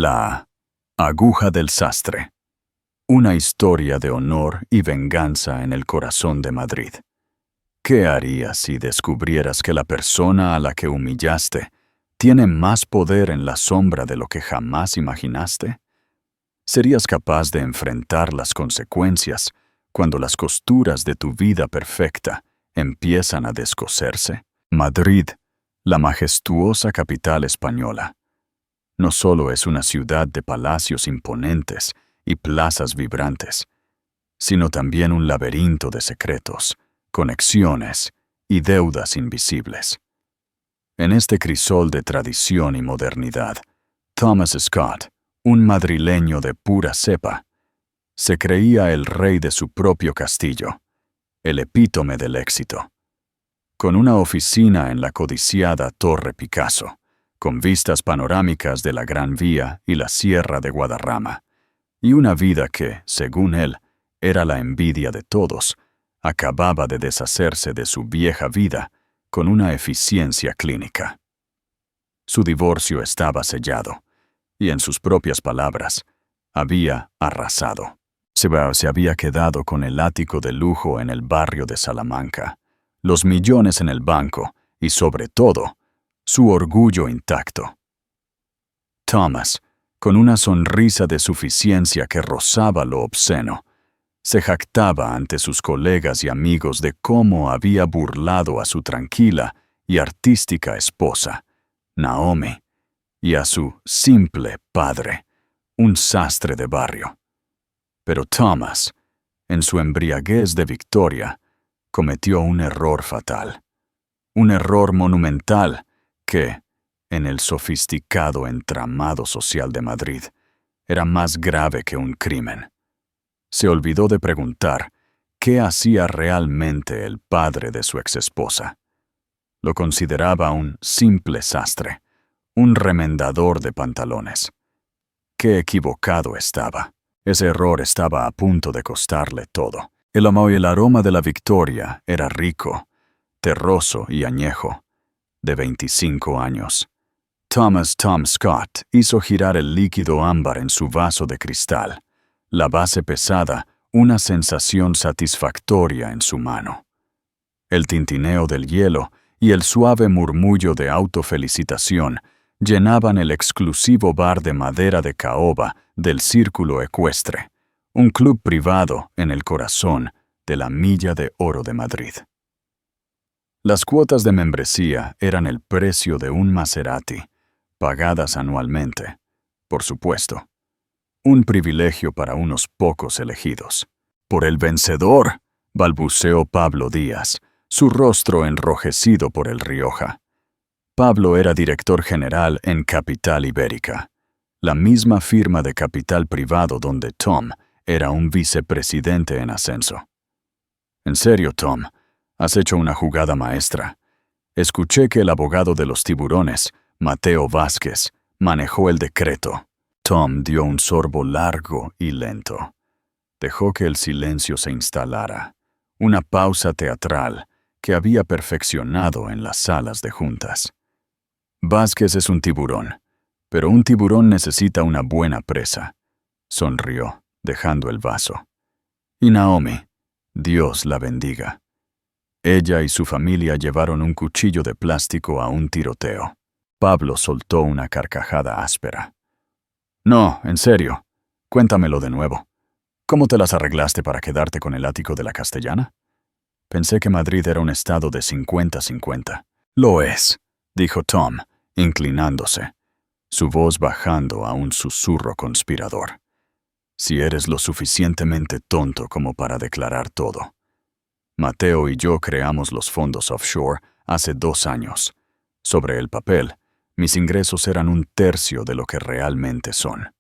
La aguja del sastre. Una historia de honor y venganza en el corazón de Madrid. ¿Qué harías si descubrieras que la persona a la que humillaste tiene más poder en la sombra de lo que jamás imaginaste? ¿Serías capaz de enfrentar las consecuencias cuando las costuras de tu vida perfecta empiezan a descoserse? Madrid, la majestuosa capital española, no solo es una ciudad de palacios imponentes y plazas vibrantes, sino también un laberinto de secretos, conexiones y deudas invisibles. En este crisol de tradición y modernidad, Thomas Scott, un madrileño de pura cepa, se creía el rey de su propio castillo, el epítome del éxito. Con una oficina en la codiciada Torre Picasso, con vistas panorámicas de la Gran Vía y la Sierra de Guadarrama, y una vida que, según él, era la envidia de todos, acababa de deshacerse de su vieja vida con una eficiencia clínica. Su divorcio estaba sellado, y en sus propias palabras, había arrasado. Se había quedado con el ático de lujo en el barrio de Salamanca, los millones en el banco y, sobre todo, su orgullo intacto. Thomas, con una sonrisa de suficiencia que rozaba lo obsceno, se jactaba ante sus colegas y amigos de cómo había burlado a su tranquila y artística esposa, Naomi, y a su simple padre, un sastre de barrio. Pero Thomas, en su embriaguez de victoria, cometió un error fatal, un error monumental que, en el sofisticado entramado social de Madrid, era más grave que un crimen. Se olvidó de preguntar qué hacía realmente el padre de su exesposa. Lo consideraba un simple sastre, un remendador de pantalones. Qué equivocado estaba. Ese error estaba a punto de costarle todo. El aroma de la victoria era rico, terroso y añejo, de 25 años. Thomas Tom Scott hizo girar el líquido ámbar en su vaso de cristal, la base pesada, una sensación satisfactoria en su mano. El tintineo del hielo y el suave murmullo de autofelicitación llenaban el exclusivo bar de madera de caoba del Círculo Ecuestre, un club privado en el corazón de la Milla de Oro de Madrid. Las cuotas de membresía eran el precio de un Maserati, pagadas anualmente, por supuesto. Un privilegio para unos pocos elegidos. «Por el vencedor», balbuceó Pablo Díaz, su rostro enrojecido por el Rioja. Pablo era director general en Capital Ibérica, la misma firma de capital privado donde Tom era un vicepresidente en ascenso. «En serio, Tom, has hecho una jugada maestra. Escuché que el abogado de los tiburones, Mateo Vázquez, manejó el decreto». Tom dio un sorbo largo y lento. Dejó que el silencio se instalara, una pausa teatral que había perfeccionado en las salas de juntas. «Vázquez es un tiburón, pero un tiburón necesita una buena presa», sonrió, dejando el vaso. «Y Naomi, Dios la bendiga. Ella y su familia llevaron un cuchillo de plástico a un tiroteo». Pablo soltó una carcajada áspera. «No, en serio. Cuéntamelo de nuevo. ¿Cómo te las arreglaste para quedarte con el ático de la Castellana? Pensé que Madrid era un estado de 50-50. «Lo es», dijo Tom, inclinándose, su voz bajando a un susurro conspirador. «Si eres lo suficientemente tonto como para declarar todo. Mateo y yo creamos los fondos offshore hace 2 años. Sobre el papel, mis ingresos eran 1/3 de lo que realmente son.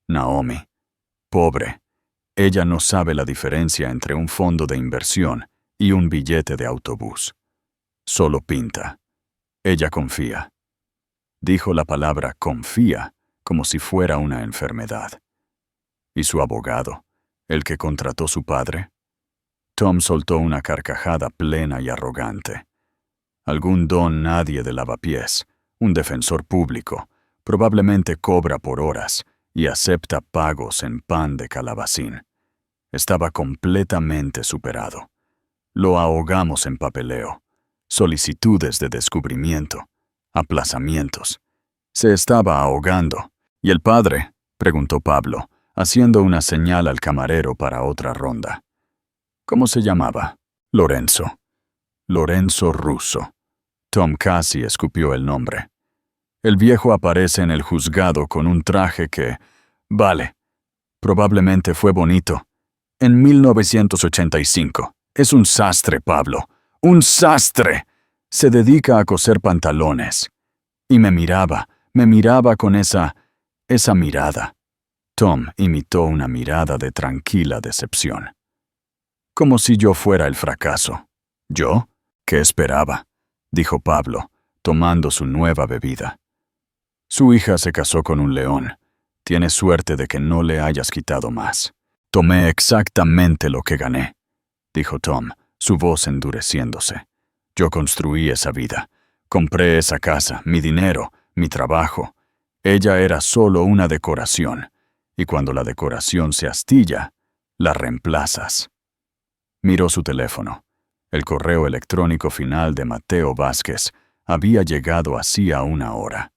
Naomi, pobre, ella no sabe la diferencia entre un fondo de inversión y un billete de autobús. Solo pinta. Ella confía». Dijo la palabra confía como si fuera una enfermedad. «¿Y su abogado, el que contrató su padre?» Tom soltó una carcajada plena y arrogante. «Algún don nadie de lavapiés, un defensor público, Probablemente cobra por horas y acepta pagos en pan de calabacín. Estaba completamente superado. Lo ahogamos en papeleo, solicitudes de descubrimiento, aplazamientos. Se estaba ahogando. ¿Y el padre?, preguntó Pablo, haciendo una señal al camarero para otra ronda. ¿Cómo se llamaba? Lorenzo. Lorenzo Russo. Tom casi escupió el nombre. El viejo aparece en el juzgado con un traje que, vale, probablemente fue bonito. En 1985. Es un sastre, Pablo. ¡Un sastre! Se dedica a coser pantalones. Y me miraba con esa mirada. Tom imitó una mirada de tranquila decepción. Como si yo fuera el fracaso. ¿Yo? ¿Qué esperaba?, dijo Pablo, tomando su nueva bebida. Su hija se casó con un león. Tienes suerte de que no le hayas quitado más. Tomé exactamente lo que gané, dijo Tom, su voz endureciéndose. Yo construí esa vida. Compré esa casa, mi dinero, mi trabajo. Ella era solo una decoración, y cuando la decoración se astilla, la reemplazas. Miró su teléfono. El correo electrónico final de Mateo Vázquez había llegado hacía una hora.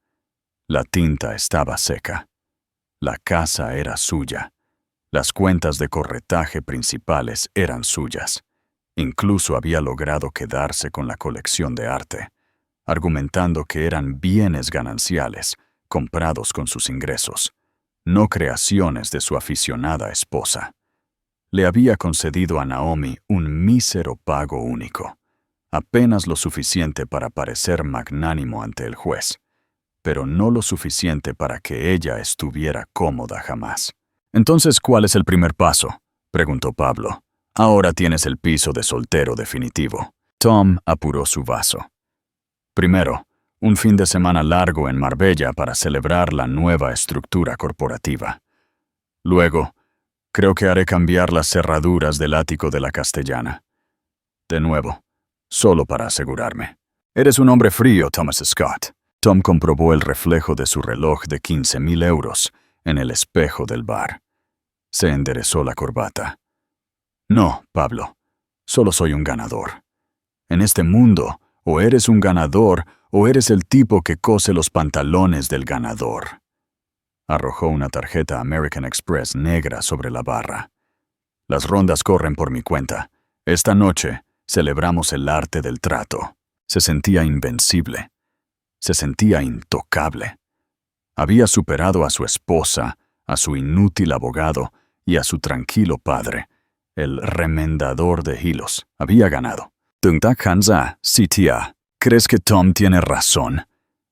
La tinta estaba seca. La casa era suya. Las cuentas de corretaje principales eran suyas. Incluso había logrado quedarse con la colección de arte, argumentando que eran bienes gananciales comprados con sus ingresos, no creaciones de su aficionada esposa. Le había concedido a Naomi un mísero pago único, apenas lo suficiente para parecer magnánimo ante el juez, pero no lo suficiente para que ella estuviera cómoda jamás. «Entonces, ¿cuál es el primer paso?», preguntó Pablo. «Ahora tienes el piso de soltero definitivo». Tom apuró su vaso. «Primero, un fin de semana largo en Marbella para celebrar la nueva estructura corporativa. Luego, creo que haré cambiar las cerraduras del ático de la Castellana. De nuevo, solo para asegurarme». «Eres un hombre frío, Thomas Scott». Tom comprobó el reflejo de su reloj de 15,000 euros en el espejo del bar. Se enderezó la corbata. «No, Pablo, solo soy un ganador. En este mundo, o eres un ganador o eres el tipo que cose los pantalones del ganador». Arrojó una tarjeta American Express negra sobre la barra. «Las rondas corren por mi cuenta. Esta noche celebramos el arte del trato». Se sentía invencible. Se sentía intocable. Había superado a su esposa, a su inútil abogado y a su tranquilo padre, el remendador de hilos. Había ganado. «Tungtak Hansa, Sitia. ¿Crees que Tom tiene razón?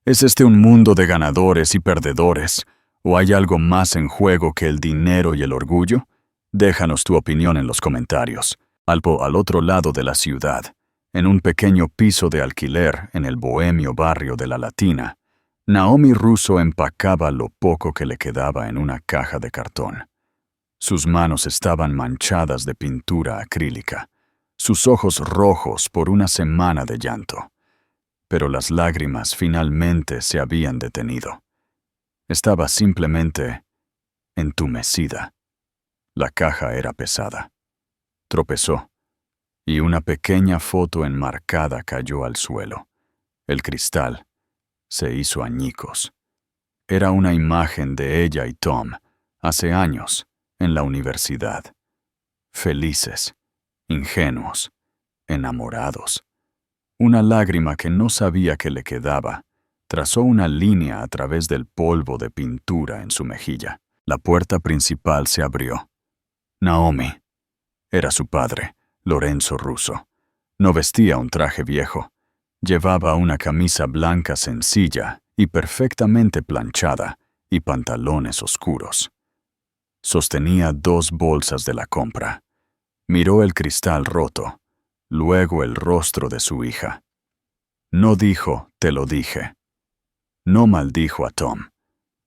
¿Es este un mundo de ganadores y perdedores? ¿O hay algo más en juego que el dinero y el orgullo? Déjanos tu opinión en los comentarios. Al otro lado de la ciudad, en un pequeño piso de alquiler en el bohemio barrio de La Latina, Naomi Russo empacaba lo poco que le quedaba en una caja de cartón. Sus manos estaban manchadas de pintura acrílica, sus ojos rojos por una semana de llanto. Pero las lágrimas finalmente se habían detenido. Estaba simplemente entumecida. La caja era pesada. Tropezó, y una pequeña foto enmarcada cayó al suelo. El cristal se hizo añicos. Era una imagen de ella y Tom, hace años, en la universidad. Felices, ingenuos, enamorados. Una lágrima que no sabía que le quedaba trazó una línea a través del polvo de pintura en su mejilla. La puerta principal se abrió. Naomi. Era su padre, Lorenzo Russo. No vestía un traje viejo. Llevaba una camisa blanca sencilla y perfectamente planchada y pantalones oscuros. Sostenía 2 bolsas de la compra. Miró el cristal roto, luego el rostro de su hija. No dijo, «te lo dije». No maldijo a Tom.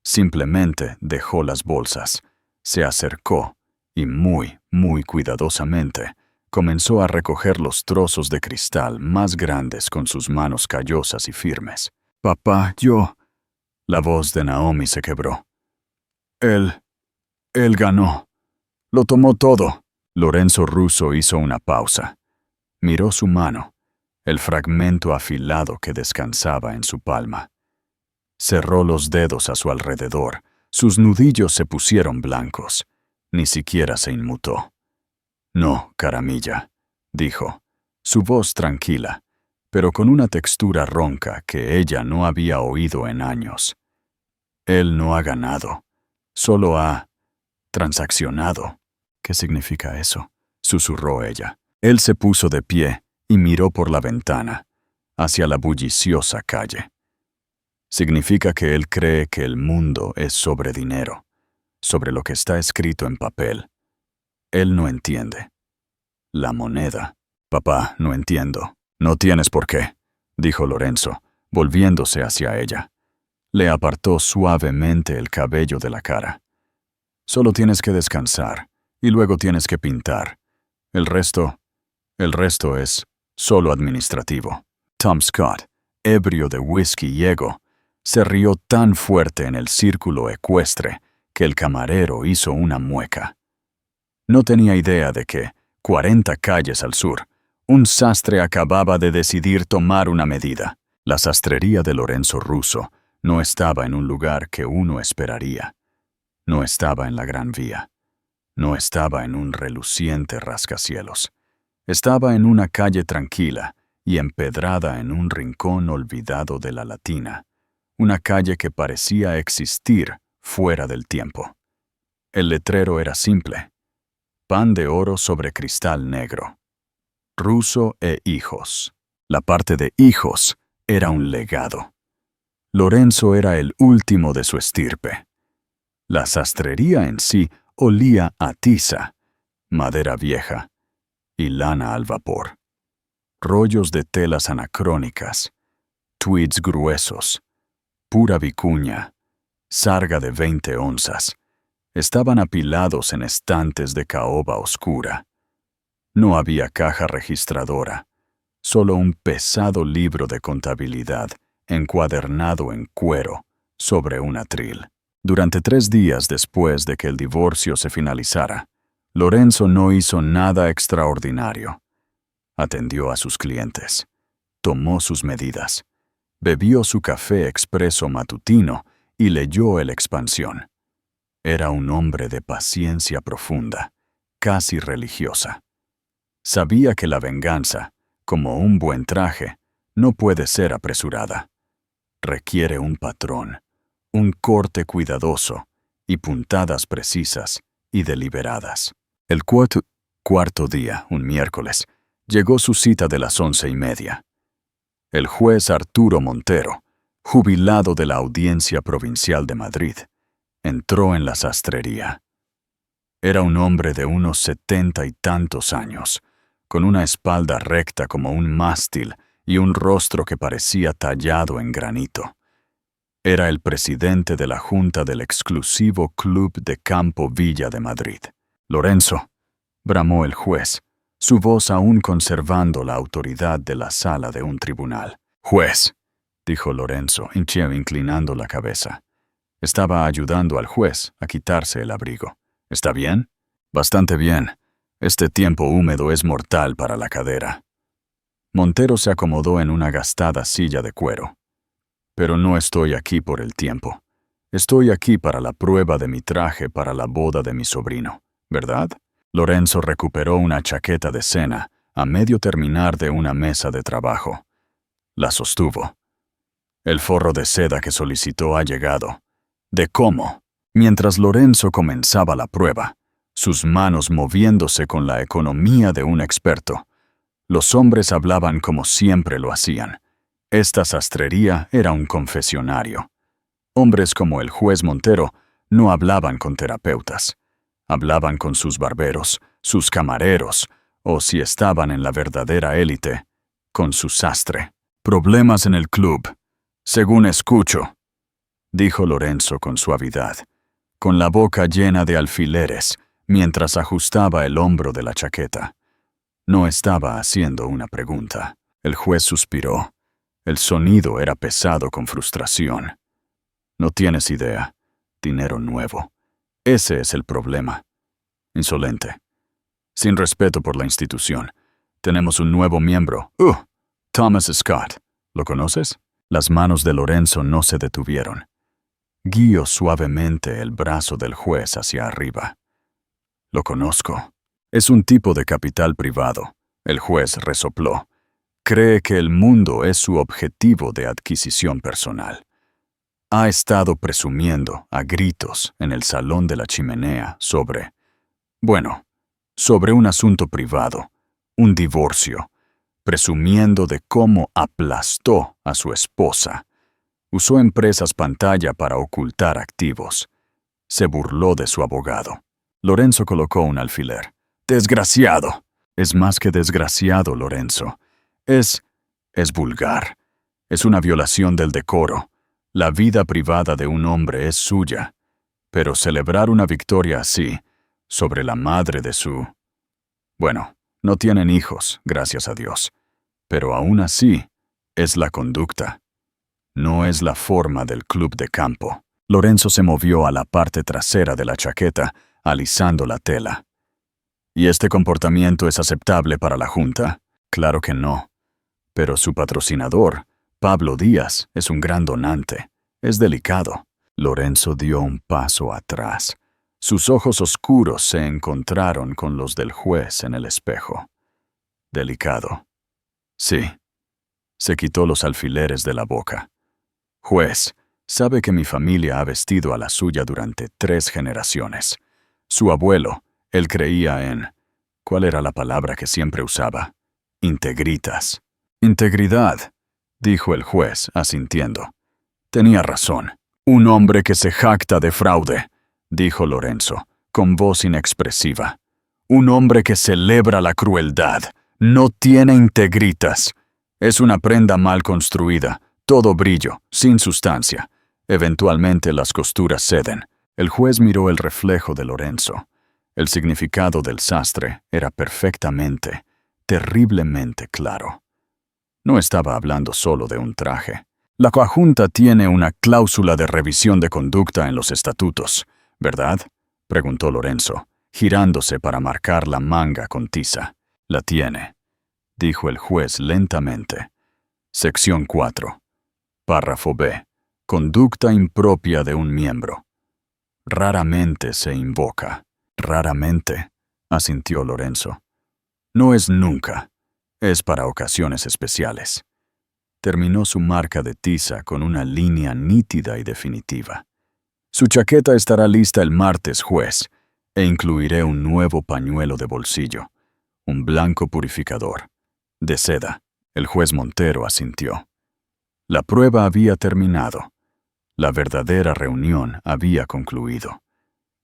Simplemente dejó las bolsas, se acercó y muy cuidadosamente comenzó a recoger los trozos de cristal más grandes con sus manos callosas y firmes. «Papá, yo La voz de Naomi se quebró. Él ganó. Lo tomó todo. Lorenzo Russo hizo una pausa. Miró su mano, el fragmento afilado que descansaba en su palma. Cerró los dedos a su alrededor. Sus nudillos se pusieron blancos. Ni siquiera se inmutó. No, Caramilla, dijo, su voz tranquila, pero con una textura ronca que ella no había oído en años. Él no ha ganado, solo ha transaccionado. ¿Qué significa eso?, susurró ella. Él se puso de pie y miró por la ventana, hacia la bulliciosa calle. Significa que él cree que el mundo es sobre dinero, sobre lo que está escrito en papel. Él no entiende. La moneda. Papá, no entiendo. No tienes por qué, dijo Lorenzo, volviéndose hacia ella. Le apartó suavemente el cabello de la cara. Solo tienes que descansar, y luego tienes que pintar. El resto es solo administrativo. Tom Scott, ebrio de whisky y ego, se rió tan fuerte en el círculo ecuestre que el camarero hizo una mueca. No tenía idea de que, 40 calles al sur, un sastre acababa de decidir tomar una medida. La sastrería de Lorenzo Russo no estaba en un lugar que uno esperaría. No estaba en la Gran Vía. No estaba en un reluciente rascacielos. Estaba en una calle tranquila y empedrada en un rincón olvidado de la Latina. Una calle que parecía existir fuera del tiempo. El letrero era simple. Pan de oro sobre cristal negro. Russo e hijos. La parte de hijos era un legado. Lorenzo era el último de su estirpe. La sastrería en sí olía a tiza, madera vieja y lana al vapor. Rollos de telas anacrónicas, tweeds gruesos, pura vicuña, sarga de 20 onzas, estaban apilados en estantes de caoba oscura. No había caja registradora, solo un pesado libro de contabilidad encuadernado en cuero sobre un atril. Durante 3 días después de que el divorcio se finalizara, Lorenzo no hizo nada extraordinario. Atendió a sus clientes, tomó sus medidas, bebió su café expreso matutino y leyó El Expansión. Era un hombre de paciencia profunda, casi religiosa. Sabía que la venganza, como un buen traje, no puede ser apresurada. Requiere un patrón, un corte cuidadoso y puntadas precisas y deliberadas. El cuarto día, un miércoles, llegó su cita de las 11:30. El juez Arturo Montero, jubilado de la Audiencia Provincial de Madrid, entró en la sastrería. Era un hombre de unos 70 y tantos años, con una espalda recta como un mástil y un rostro que parecía tallado en granito. Era el presidente de la Junta del exclusivo Club de Campo Villa de Madrid. «Lorenzo», bramó el juez, su voz aún conservando la autoridad de la sala de un tribunal. «Juez», dijo Lorenzo, inclinando la cabeza. Estaba ayudando al juez a quitarse el abrigo. «¿Está bien?» «Bastante bien. Este tiempo húmedo es mortal para la cadera». Montero se acomodó en una gastada silla de cuero. «Pero no estoy aquí por el tiempo. Estoy aquí para la prueba de mi traje para la boda de mi sobrino, ¿verdad?» Lorenzo recuperó una chaqueta de cena a medio terminar de una mesa de trabajo. La sostuvo. «El forro de seda que solicitó ha llegado». «¿De cómo?» Mientras Lorenzo comenzaba la prueba, sus manos moviéndose con la economía de un experto, los hombres hablaban como siempre lo hacían. Esta sastrería era un confesionario. Hombres como el juez Montero no hablaban con terapeutas. Hablaban con sus barberos, sus camareros, o si estaban en la verdadera élite, con su sastre. «Problemas en el club, según escucho», dijo Lorenzo con suavidad, con la boca llena de alfileres, mientras ajustaba el hombro de la chaqueta. No estaba haciendo una pregunta. El juez suspiró. El sonido era pesado con frustración. No tienes idea. Dinero nuevo. Ese es el problema. Insolente. Sin respeto por la institución. Tenemos un nuevo miembro. Thomas Scott. ¿Lo conoces? Las manos de Lorenzo no se detuvieron. Guió suavemente el brazo del juez hacia arriba. Lo conozco. Es un tipo de capital privado. El juez resopló. Cree que el mundo es su objetivo de adquisición personal. Ha estado presumiendo a gritos en el salón de la chimenea sobre un asunto privado, un divorcio, presumiendo de cómo aplastó a su esposa. Usó empresas pantalla para ocultar activos. Se burló de su abogado. Lorenzo colocó un alfiler. ¡Desgraciado! Es más que desgraciado, Lorenzo. Es vulgar. Es una violación del decoro. La vida privada de un hombre es suya. Pero celebrar una victoria así, sobre la madre de su... no tienen hijos, gracias a Dios. Pero aún así, es la conducta. No es la forma del club de campo. Lorenzo se movió a la parte trasera de la chaqueta, alisando la tela. ¿Y este comportamiento es aceptable para la Junta? Claro que no. Pero su patrocinador, Pablo Díaz, es un gran donante. Es delicado. Lorenzo dio un paso atrás. Sus ojos oscuros se encontraron con los del juez en el espejo. Delicado. Sí. Se quitó los alfileres de la boca. Juez, sabe que mi familia ha vestido a la suya durante 3 generaciones. Su abuelo, él creía en... ¿Cuál era la palabra que siempre usaba? Integritas. Integridad, dijo el juez, asintiendo. Tenía razón. Un hombre que se jacta de fraude, dijo Lorenzo, con voz inexpresiva. Un hombre que celebra la crueldad. No tiene integritas. Es una prenda mal construida, todo brillo, sin sustancia. Eventualmente las costuras ceden. El juez miró el reflejo de Lorenzo. El significado del sastre era perfectamente, terriblemente claro. No estaba hablando solo de un traje. La Junta tiene una cláusula de revisión de conducta en los estatutos, ¿verdad? Preguntó Lorenzo, girándose para marcar la manga con tiza. La tiene, dijo el juez lentamente. Sección 4. Párrafo B. Conducta impropia de un miembro. Raramente se invoca. Raramente, asintió Lorenzo. No es nunca. Es para ocasiones especiales. Terminó su marca de tiza con una línea nítida y definitiva. Su chaqueta estará lista el martes, juez, e incluiré un nuevo pañuelo de bolsillo, un blanco purificador, de seda. El juez Montero asintió. La prueba había terminado. La verdadera reunión había concluido.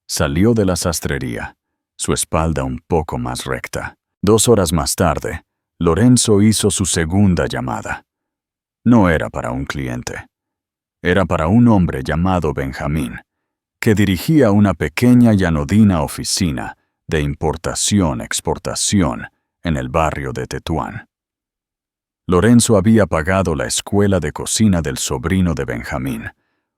Salió de la sastrería, su espalda un poco más recta. 2 horas más tarde, Lorenzo hizo su segunda llamada. No era para un cliente. Era para un hombre llamado Benjamín, que dirigía una pequeña y anodina oficina de importación-exportación en el barrio de Tetuán. Lorenzo había pagado la escuela de cocina del sobrino de Benjamín,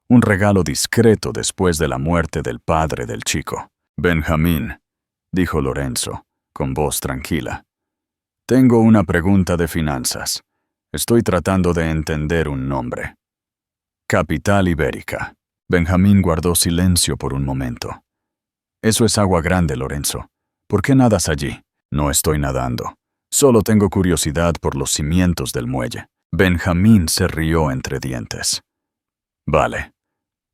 un regalo discreto después de la muerte del padre del chico. Benjamín, dijo Lorenzo, con voz tranquila. Tengo una pregunta de finanzas. Estoy tratando de entender un nombre. Capital Ibérica. Benjamín guardó silencio por un momento. Eso es agua grande, Lorenzo. ¿Por qué nadas allí? No estoy nadando. Solo tengo curiosidad por los cimientos del muelle. Benjamín se rió entre dientes. Vale.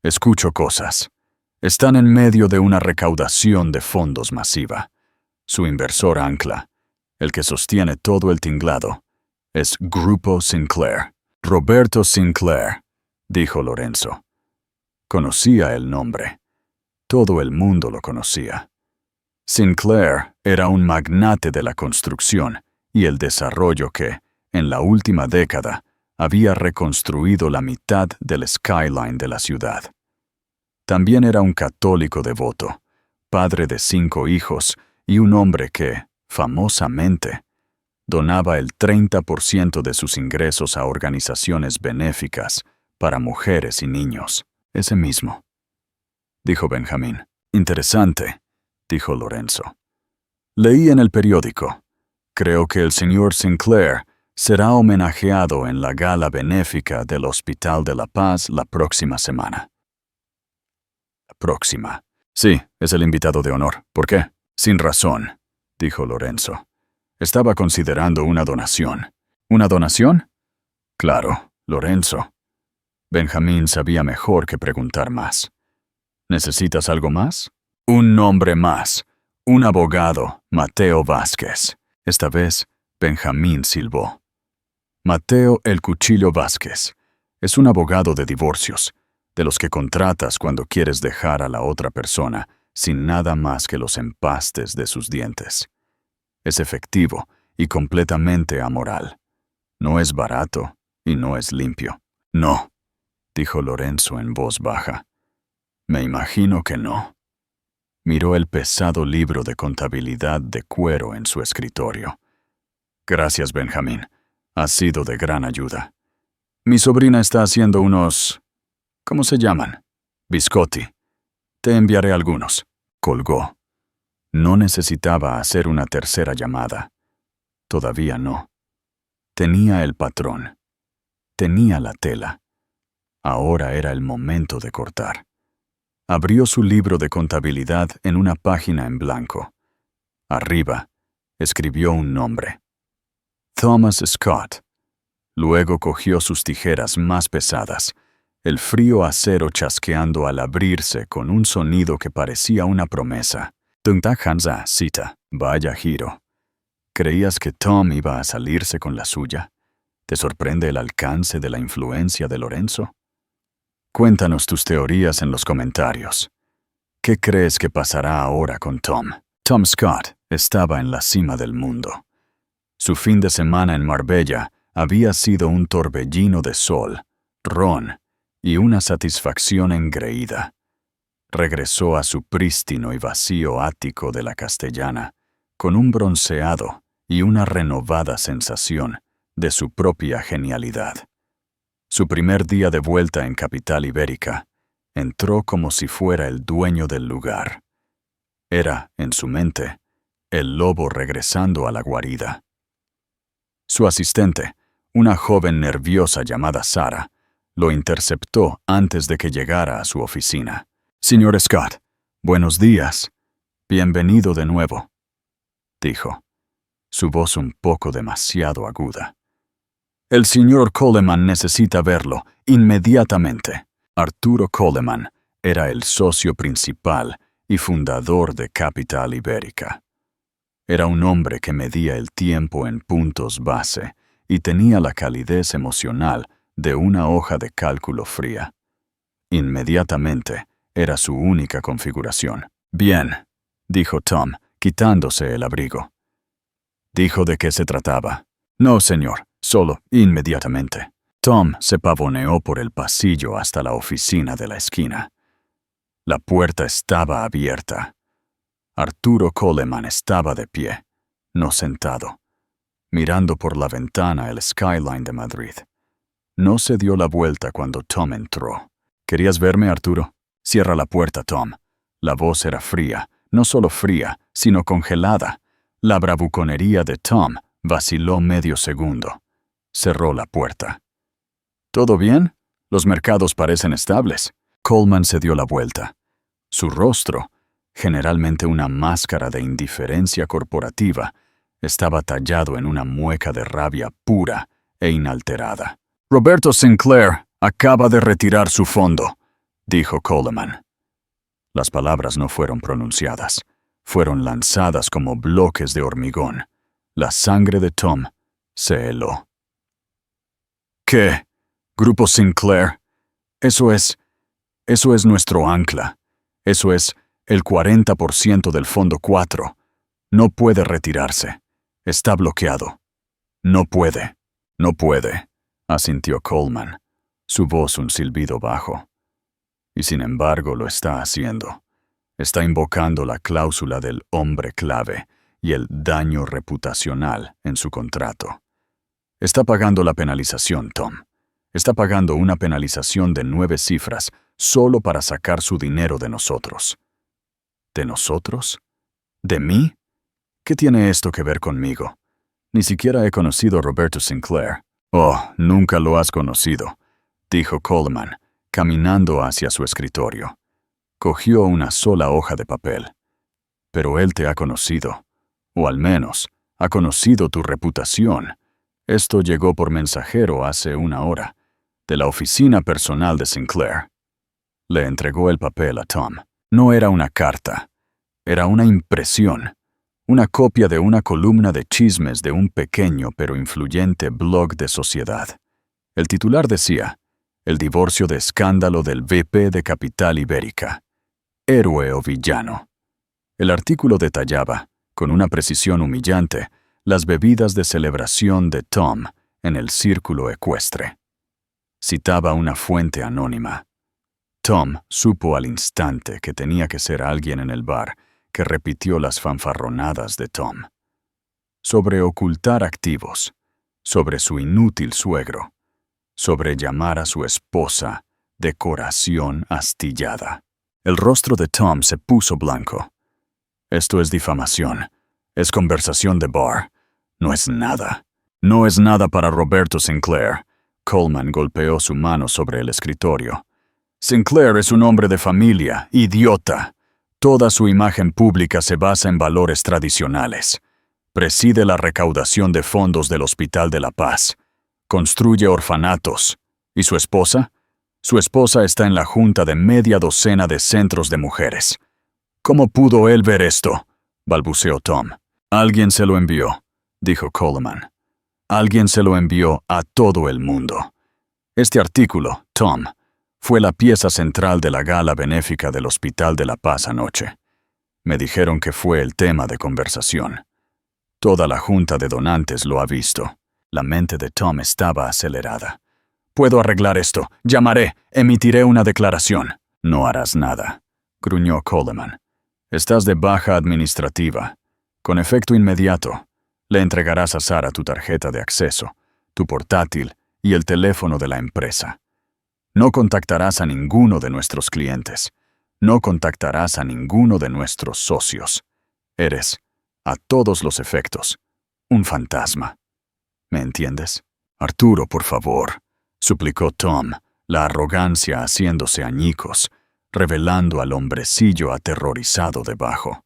Escucho cosas. Están en medio de una recaudación de fondos masiva. Su inversor ancla, el que sostiene todo el tinglado, es Grupo Sinclair. Roberto Sinclair, dijo Lorenzo. Conocía el nombre. Todo el mundo lo conocía. Sinclair era un magnate de la construcción y el desarrollo que, en la última década, había reconstruido la mitad del skyline de la ciudad. También era un católico devoto, padre de 5 hijos y un hombre que, famosamente, donaba el 30% de sus ingresos a organizaciones benéficas para mujeres y niños. Ese mismo, dijo Benjamín. Interesante, dijo Lorenzo. Leí en el periódico. Creo que el señor Sinclair será homenajeado en la gala benéfica del Hospital de la Paz la próxima semana. La próxima. Sí, es el invitado de honor. ¿Por qué? Sin razón, dijo Lorenzo. Estaba considerando una donación. ¿Una donación? Claro, Lorenzo. Benjamín sabía mejor que preguntar más. ¿Necesitas algo más? Un nombre más. Un abogado, Mateo Vázquez. Esta vez, Benjamín silbó. Mateo el Cuchillo Vázquez. Es un abogado de divorcios, de los que contratas cuando quieres dejar a la otra persona sin nada más que los empastes de sus dientes. Es efectivo y completamente amoral. No es barato y no es limpio. No, dijo Lorenzo en voz baja. Me imagino que no. Miró el pesado libro de contabilidad de cuero en su escritorio. Gracias, Benjamín. Has sido de gran ayuda. Mi sobrina está haciendo unos... ¿Cómo se llaman? Biscotti. Te enviaré algunos. Colgó. No necesitaba hacer una tercera llamada. Todavía no. Tenía el patrón. Tenía la tela. Ahora era el momento de cortar. Abrió su libro de contabilidad en una página en blanco. Arriba, escribió un nombre. Thomas Scott. Luego cogió sus tijeras más pesadas, el frío acero chasqueando al abrirse con un sonido que parecía una promesa. Hansa, cita. Vaya giro. ¿Creías que Tom iba a salirse con la suya? ¿Te sorprende el alcance de la influencia de Lorenzo? Cuéntanos tus teorías en los comentarios. ¿Qué crees que pasará ahora con Tom? Tom Scott estaba en la cima del mundo. Su fin de semana en Marbella había sido un torbellino de sol, ron y una satisfacción engreída. Regresó a su prístino y vacío ático de la Castellana, con un bronceado y una renovada sensación de su propia genialidad. Su primer día de vuelta en capital ibérica, entró como si fuera el dueño del lugar. Era, en su mente, el lobo regresando a la guarida. Su asistente, una joven nerviosa llamada Sara, lo interceptó antes de que llegara a su oficina. «Señor Scott, buenos días. Bienvenido de nuevo», dijo, su voz un poco demasiado aguda. «El señor Coleman necesita verlo inmediatamente». Arturo Coleman era el socio principal y fundador de Capital Ibérica. Era un hombre que medía el tiempo en puntos base y tenía la calidez emocional de una hoja de cálculo fría. Inmediatamente era su única configuración. «Bien», dijo Tom, quitándose el abrigo. Dijo de qué se trataba. «No, señor, solo inmediatamente». Tom se pavoneó por el pasillo hasta la oficina de la esquina. La puerta estaba abierta. Arturo Coleman estaba de pie, no sentado, mirando por la ventana el skyline de Madrid. No se dio la vuelta cuando Tom entró. «¿Querías verme, Arturo?» «Cierra la puerta, Tom». La voz era fría, no solo fría, sino congelada. La bravuconería de Tom vaciló medio segundo. Cerró la puerta. «¿Todo bien? Los mercados parecen estables». Coleman se dio la vuelta. Su rostro, generalmente una máscara de indiferencia corporativa, estaba tallado en una mueca de rabia pura e inalterada. «Roberto Sinclair acaba de retirar su fondo», dijo Coleman. Las palabras no fueron pronunciadas. Fueron lanzadas como bloques de hormigón. La sangre de Tom se heló. «¿Qué? Grupo Sinclair? Eso es nuestro ancla. Eso es el 40% del Fondo 4. No puede retirarse. Está bloqueado. No puede, asintió Coleman, su voz un silbido bajo. Y sin embargo lo está haciendo. Está invocando la cláusula del hombre clave y el daño reputacional en su contrato. Está pagando la penalización, Tom. Está pagando una penalización de 9 cifras solo para sacar su dinero de nosotros. ¿De nosotros? ¿De mí? ¿Qué tiene esto que ver conmigo? Ni siquiera he conocido a Roberto Sinclair. Oh, nunca lo has conocido, dijo Coleman, caminando hacia su escritorio. Cogió una sola hoja de papel. Pero él te ha conocido, o al menos, ha conocido tu reputación. Esto llegó por mensajero hace una hora, de la oficina personal de Sinclair. Le entregó el papel a Tom. No era una carta, era una impresión, una copia de una columna de chismes de un pequeño pero influyente blog de sociedad. El titular decía, el divorcio de escándalo del VP de Capital Ibérica. Héroe o villano. El artículo detallaba, con una precisión humillante, las bebidas de celebración de Tom en el círculo ecuestre. Citaba una fuente anónima. Tom supo al instante que tenía que ser alguien en el bar que repitió las fanfarronadas de Tom. Sobre ocultar activos, sobre su inútil suegro, sobre llamar a su esposa decoración astillada. El rostro de Tom se puso blanco. Esto es difamación. Es conversación de bar. No es nada. No es nada para Roberto Sinclair. Coleman golpeó su mano sobre el escritorio. Sinclair es un hombre de familia, idiota. Toda su imagen pública se basa en valores tradicionales. Preside la recaudación de fondos del Hospital de la Paz. Construye orfanatos. ¿Y su esposa? Su esposa está en la junta de media docena de centros de mujeres. ¿Cómo pudo él ver esto?, balbuceó Tom. Alguien se lo envió, dijo Coleman. Alguien se lo envió a todo el mundo. Este artículo, Tom, fue la pieza central de la gala benéfica del Hospital de la Paz anoche. Me dijeron que fue el tema de conversación. Toda la junta de donantes lo ha visto. La mente de Tom estaba acelerada. Puedo arreglar esto. Llamaré. Emitiré una declaración. No harás nada, gruñó Coleman. Estás de baja administrativa. Con efecto inmediato, le entregarás a Sara tu tarjeta de acceso, tu portátil y el teléfono de la empresa. No contactarás a ninguno de nuestros clientes. No contactarás a ninguno de nuestros socios. Eres, a todos los efectos, un fantasma. ¿Me entiendes? Arturo, por favor, suplicó Tom, la arrogancia haciéndose añicos, revelando al hombrecillo aterrorizado debajo.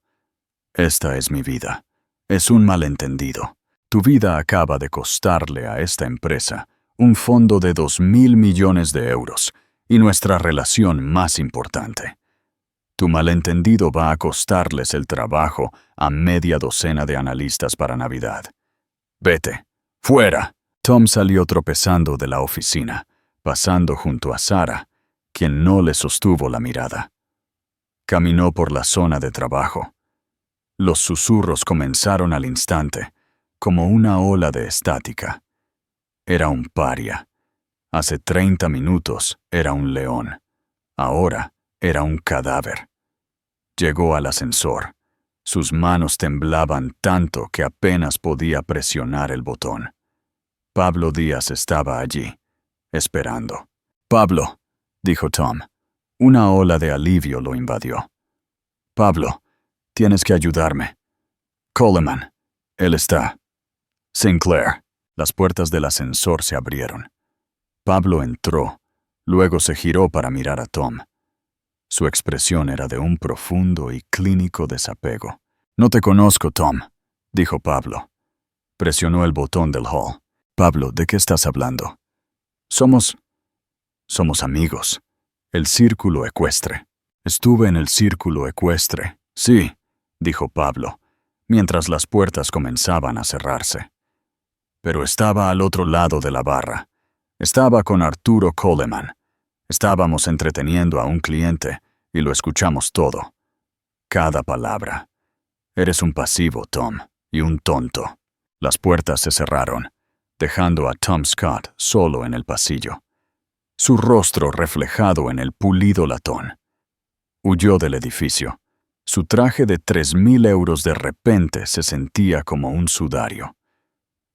Esta es mi vida. Es un malentendido. Tu vida acaba de costarle a esta empresa un fondo de 2.000 millones de euros y nuestra relación más importante. Tu malentendido va a costarles el trabajo a media docena de analistas para Navidad. Vete. ¡Fuera! Tom salió tropezando de la oficina, pasando junto a Sara, quien no le sostuvo la mirada. Caminó por la zona de trabajo. Los susurros comenzaron al instante, como una ola de estática. Era un paria. Hace 30 minutos era un león. Ahora era un cadáver. Llegó al ascensor. Sus manos temblaban tanto que apenas podía presionar el botón. Pablo Díaz estaba allí, esperando. «Pablo», dijo Tom. Una ola de alivio lo invadió. «Pablo, tienes que ayudarme. Coleman, él está. Sinclair». Las puertas del ascensor se abrieron. Pablo entró, luego se giró para mirar a Tom. Su expresión era de un profundo y clínico desapego. «No te conozco, Tom», dijo Pablo. Presionó el botón del hall. «Pablo, ¿de qué estás hablando?» Somos amigos. El círculo ecuestre». «Estuve en el círculo ecuestre». «Sí», dijo Pablo, mientras las puertas comenzaban a cerrarse. «Pero estaba al otro lado de la barra. Estaba con Arturo Coleman. Estábamos entreteniendo a un cliente y lo escuchamos todo. Cada palabra. Eres un pasivo, Tom, y un tonto». Las puertas se cerraron, dejando a Tom Scott solo en el pasillo, su rostro reflejado en el pulido latón. Huyó del edificio. Su traje de 3.000 euros de repente se sentía como un sudario.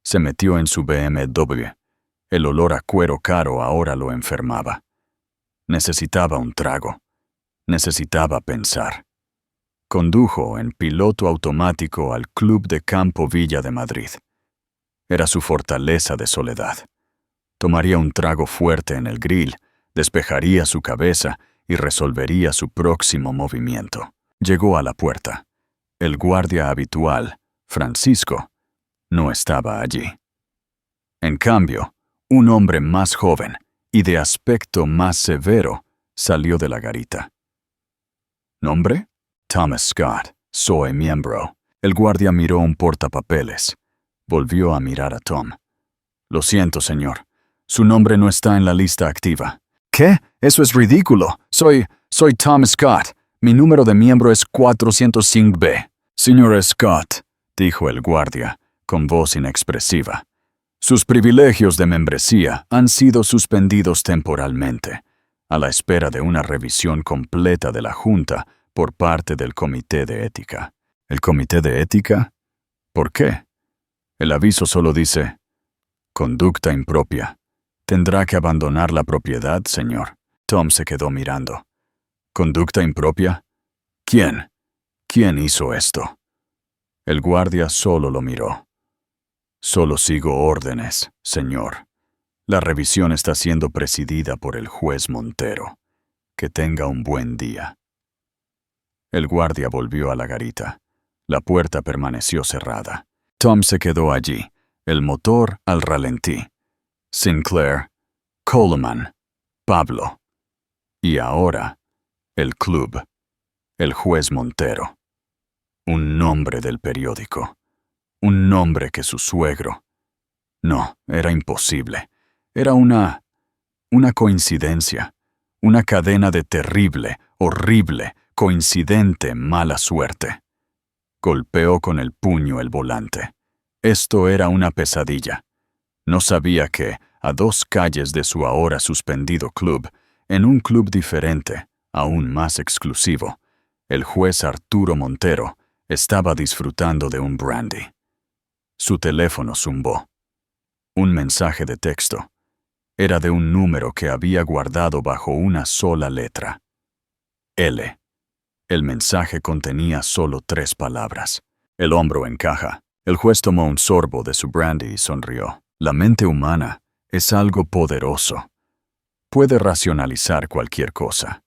Se metió en su BMW. El olor a cuero caro ahora lo enfermaba. Necesitaba un trago. Necesitaba pensar. Condujo en piloto automático al Club de Campo Villa de Madrid. Era su fortaleza de soledad. Tomaría un trago fuerte en el grill, despejaría su cabeza y resolvería su próximo movimiento. Llegó a la puerta. El guardia habitual, Francisco, no estaba allí. En cambio, un hombre más joven y de aspecto más severo salió de la garita. ¿Nombre? Thomas Scott. Soy miembro. El guardia miró un portapapeles. Volvió a mirar a Tom. Lo siento, señor. Su nombre no está en la lista activa. ¿Qué? Eso es ridículo. Soy Tom Scott. Mi número de miembro es 405B. Señor Scott, dijo el guardia, con voz inexpresiva. Sus privilegios de membresía han sido suspendidos temporalmente, a la espera de una revisión completa de la Junta por parte del Comité de Ética. ¿El Comité de Ética? ¿Por qué? El aviso solo dice: conducta impropia. Tendrá que abandonar la propiedad, señor. Tom se quedó mirando. ¿Conducta impropia? ¿Quién? ¿Quién hizo esto? El guardia solo lo miró. Solo sigo órdenes, señor. La revisión está siendo presidida por el juez Montero. Que tenga un buen día. El guardia volvió a la garita. La puerta permaneció cerrada. Tom se quedó allí, el motor al ralentí. Sinclair, Coleman, Pablo. Y ahora, el club, el juez Montero. Un nombre del periódico. Un nombre que su suegro. No, era imposible. Era una coincidencia. Una cadena de terrible, horrible, coincidente mala suerte. Golpeó con el puño el volante. Esto era una pesadilla. No sabía que, a 2 calles de su ahora suspendido club, en un club diferente, aún más exclusivo, el juez Arturo Montero estaba disfrutando de un brandy. Su teléfono zumbó. Un mensaje de texto. Era de un número que había guardado bajo una sola letra. L. El mensaje contenía solo 3 palabras. El hombro en caja. El juez tomó un sorbo de su brandy y sonrió. La mente humana es algo poderoso. Puede racionalizar cualquier cosa.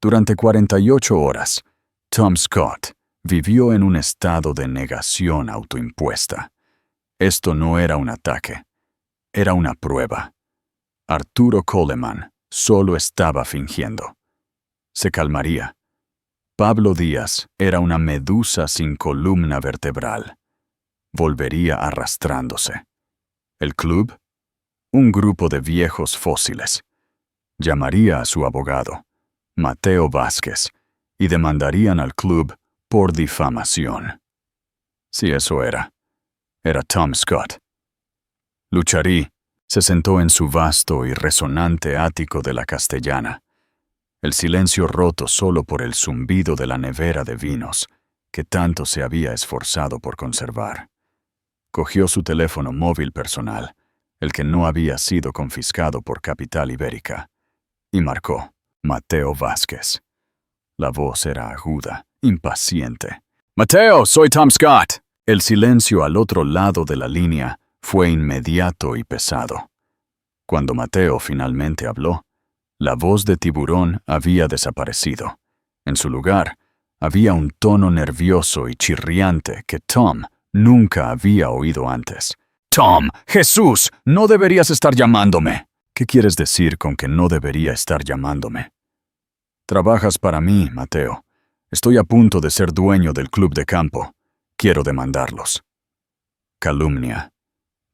Durante 48 horas, Tom Scott vivió en un estado de negación autoimpuesta. Esto no era un ataque. Era una prueba. Arturo Coleman solo estaba fingiendo. Se calmaría. Pablo Díaz era una medusa sin columna vertebral. Volvería arrastrándose. ¿El club? Un grupo de viejos fósiles. Llamaría a su abogado, Mateo Vázquez, y demandarían al club por difamación. Si eso era Tom Scott. Lucharí se sentó en su vasto y resonante ático de la Castellana. El silencio roto solo por el zumbido de la nevera de vinos, que tanto se había esforzado por conservar. Cogió su teléfono móvil personal, el que no había sido confiscado por Capital Ibérica, y marcó: Mateo Vázquez. La voz era aguda, impaciente. «Mateo, soy Tom Scott». El silencio al otro lado de la línea fue inmediato y pesado. Cuando Mateo finalmente habló, la voz de tiburón había desaparecido. En su lugar, había un tono nervioso y chirriante que Tom nunca había oído antes. «Tom, Jesús, no deberías estar llamándome». «¿Qué quieres decir con que no debería estar llamándome?» «Trabajas para mí, Mateo. Estoy a punto de ser dueño del club de campo. Quiero demandarlos. Calumnia,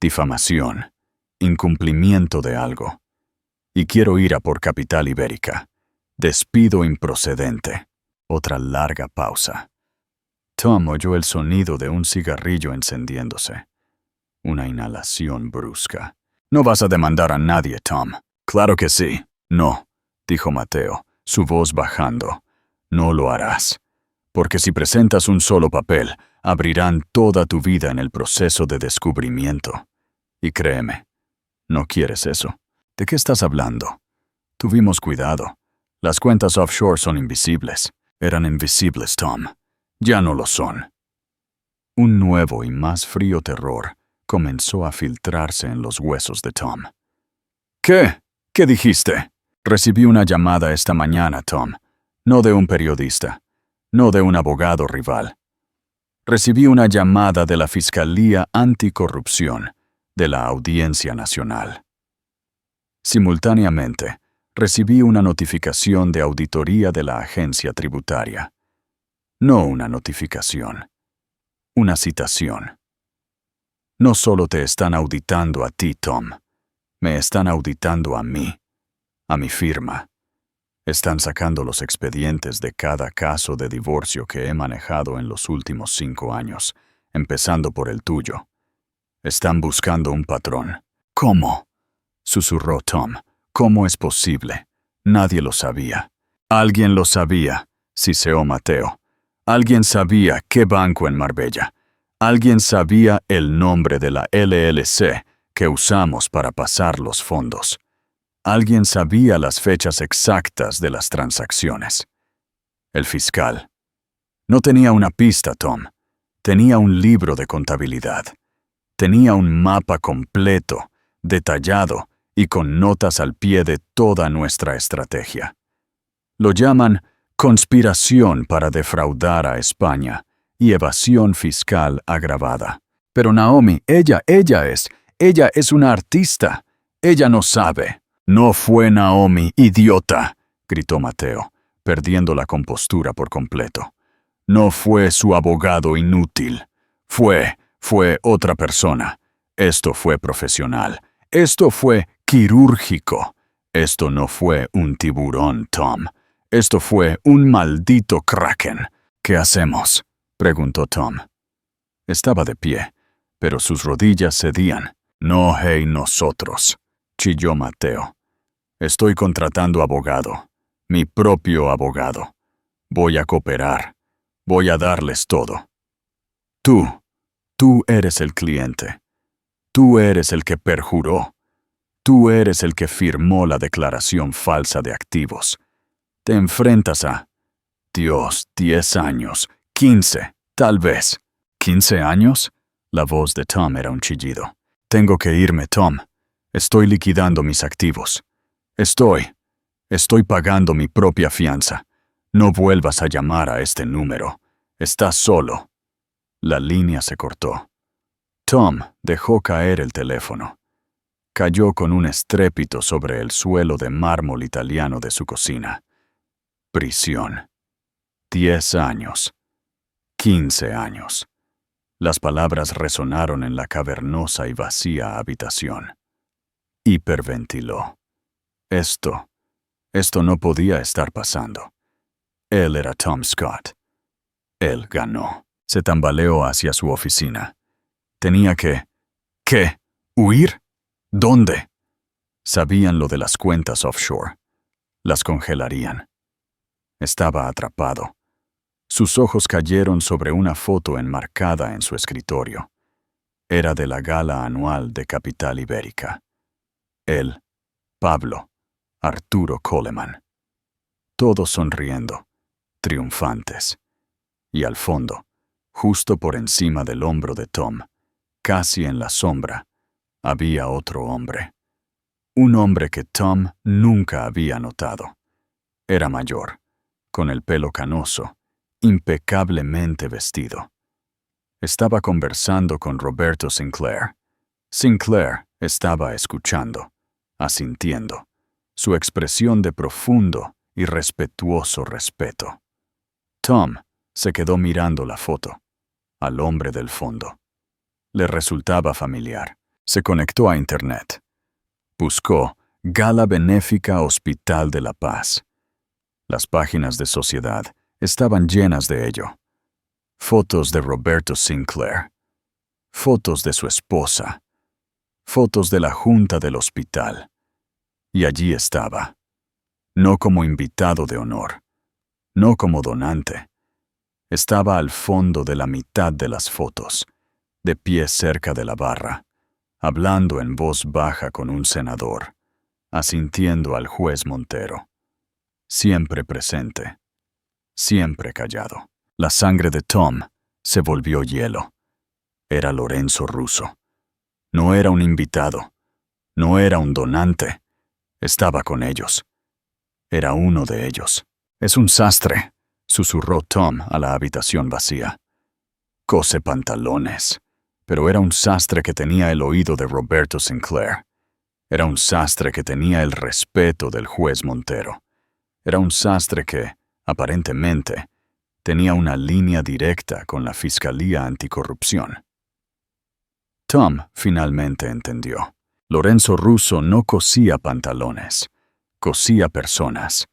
difamación, incumplimiento de algo. Y quiero ir a por Capital Ibérica. Despido improcedente». Otra larga pausa. Tom oyó el sonido de un cigarrillo encendiéndose. Una inhalación brusca. «No vas a demandar a nadie, Tom». «Claro que sí». «No», dijo Mateo, su voz bajando. «No lo harás. Porque si presentas un solo papel, abrirán toda tu vida en el proceso de descubrimiento. Y créeme, no quieres eso». «¿De qué estás hablando?» Tuvimos cuidado. Las cuentas offshore son invisibles. Eran invisibles, Tom. Ya no lo son. Un nuevo y más frío terror comenzó a filtrarse en los huesos de Tom. ¿Qué? ¿Qué dijiste? Recibí una llamada esta mañana, Tom. No de un periodista. No de un abogado rival. Recibí una llamada de la Fiscalía Anticorrupción de la Audiencia Nacional. Simultáneamente, recibí una notificación de auditoría de la agencia tributaria. No una notificación. Una citación. No solo te están auditando a ti, Tom. Me están auditando a mí, a mi firma. Están sacando los expedientes de cada caso de divorcio que he manejado en los últimos 5 años, empezando por el tuyo. Están buscando un patrón. ¿Cómo? Susurró Tom. ¿Cómo es posible? Nadie lo sabía. Alguien lo sabía, siseó Mateo. Alguien sabía qué banco en Marbella. Alguien sabía el nombre de la LLC que usamos para pasar los fondos. Alguien sabía las fechas exactas de las transacciones. El fiscal. No tenía una pista, Tom. Tenía un libro de contabilidad. Tenía un mapa completo, detallado y con notas al pie de toda nuestra estrategia. Lo llaman conspiración para defraudar a España y evasión fiscal agravada. Pero Naomi, ella es una artista. Ella no sabe. No fue Naomi, idiota, gritó Mateo, perdiendo la compostura por completo. No fue su abogado inútil. Fue otra persona. Esto fue profesional. Esto fue quirúrgico. Esto no fue un tiburón, Tom. Esto fue un maldito kraken. ¿Qué hacemos?, preguntó Tom. Estaba de pie, pero sus rodillas cedían. No, hey, nosotros, chilló Mateo. Estoy contratando abogado, mi propio abogado. Voy a cooperar. Voy a darles todo. Tú eres el cliente. Tú eres el que perjuró. Tú eres el que firmó la declaración falsa de activos. Te enfrentas a... Dios, 10 años, 15, tal vez. ¿15 años? La voz de Tom era un chillido. Tengo que irme, Tom. Estoy liquidando mis activos. Estoy pagando mi propia fianza. No vuelvas a llamar a este número. Estás solo. La línea se cortó. Tom dejó caer el teléfono. Cayó con un estrépito sobre el suelo de mármol italiano de su cocina. Prisión. 10 años. 15 años. Las palabras resonaron en la cavernosa y vacía habitación. Hiperventiló. Esto no podía estar pasando. Él era Tom Scott. Él ganó. Se tambaleó hacia su oficina. Tenía que... ¿Qué? ¿Huir? ¿Dónde? Sabían lo de las cuentas offshore. Las congelarían. Estaba atrapado. Sus ojos cayeron sobre una foto enmarcada en su escritorio. Era de la gala anual de Capital Ibérica. Él, Pablo, Arturo Coleman. Todos sonriendo, triunfantes. Y al fondo, justo por encima del hombro de Tom, casi en la sombra, había otro hombre. Un hombre que Tom nunca había notado. Era mayor, con el pelo canoso, impecablemente vestido. Estaba conversando con Roberto Sinclair. Sinclair estaba escuchando, asintiendo, su expresión de profundo y respetuoso respeto. Tom se quedó mirando la foto, al hombre del fondo. Le resultaba familiar. Se conectó a Internet. Buscó Gala Benéfica Hospital de la Paz. Las páginas de sociedad estaban llenas de ello. Fotos de Roberto Sinclair. Fotos de su esposa. Fotos de la junta del hospital. Y allí estaba. No como invitado de honor. No como donante. Estaba al fondo de la mitad de las fotos, de pie cerca de la barra, hablando en voz baja con un senador, asintiendo al juez Montero. Siempre presente, siempre callado. La sangre de Tom se volvió hielo. Era Lorenzo Russo. No era un invitado, no era un donante. Estaba con ellos. Era uno de ellos. «Es un sastre», susurró Tom a la habitación vacía. «Cose pantalones». Pero era un sastre que tenía el oído de Roberto Sinclair. Era un sastre que tenía el respeto del juez Montero. Era un sastre que, aparentemente, tenía una línea directa con la Fiscalía Anticorrupción. Tom finalmente entendió. Lorenzo Russo no cosía pantalones, cosía personas.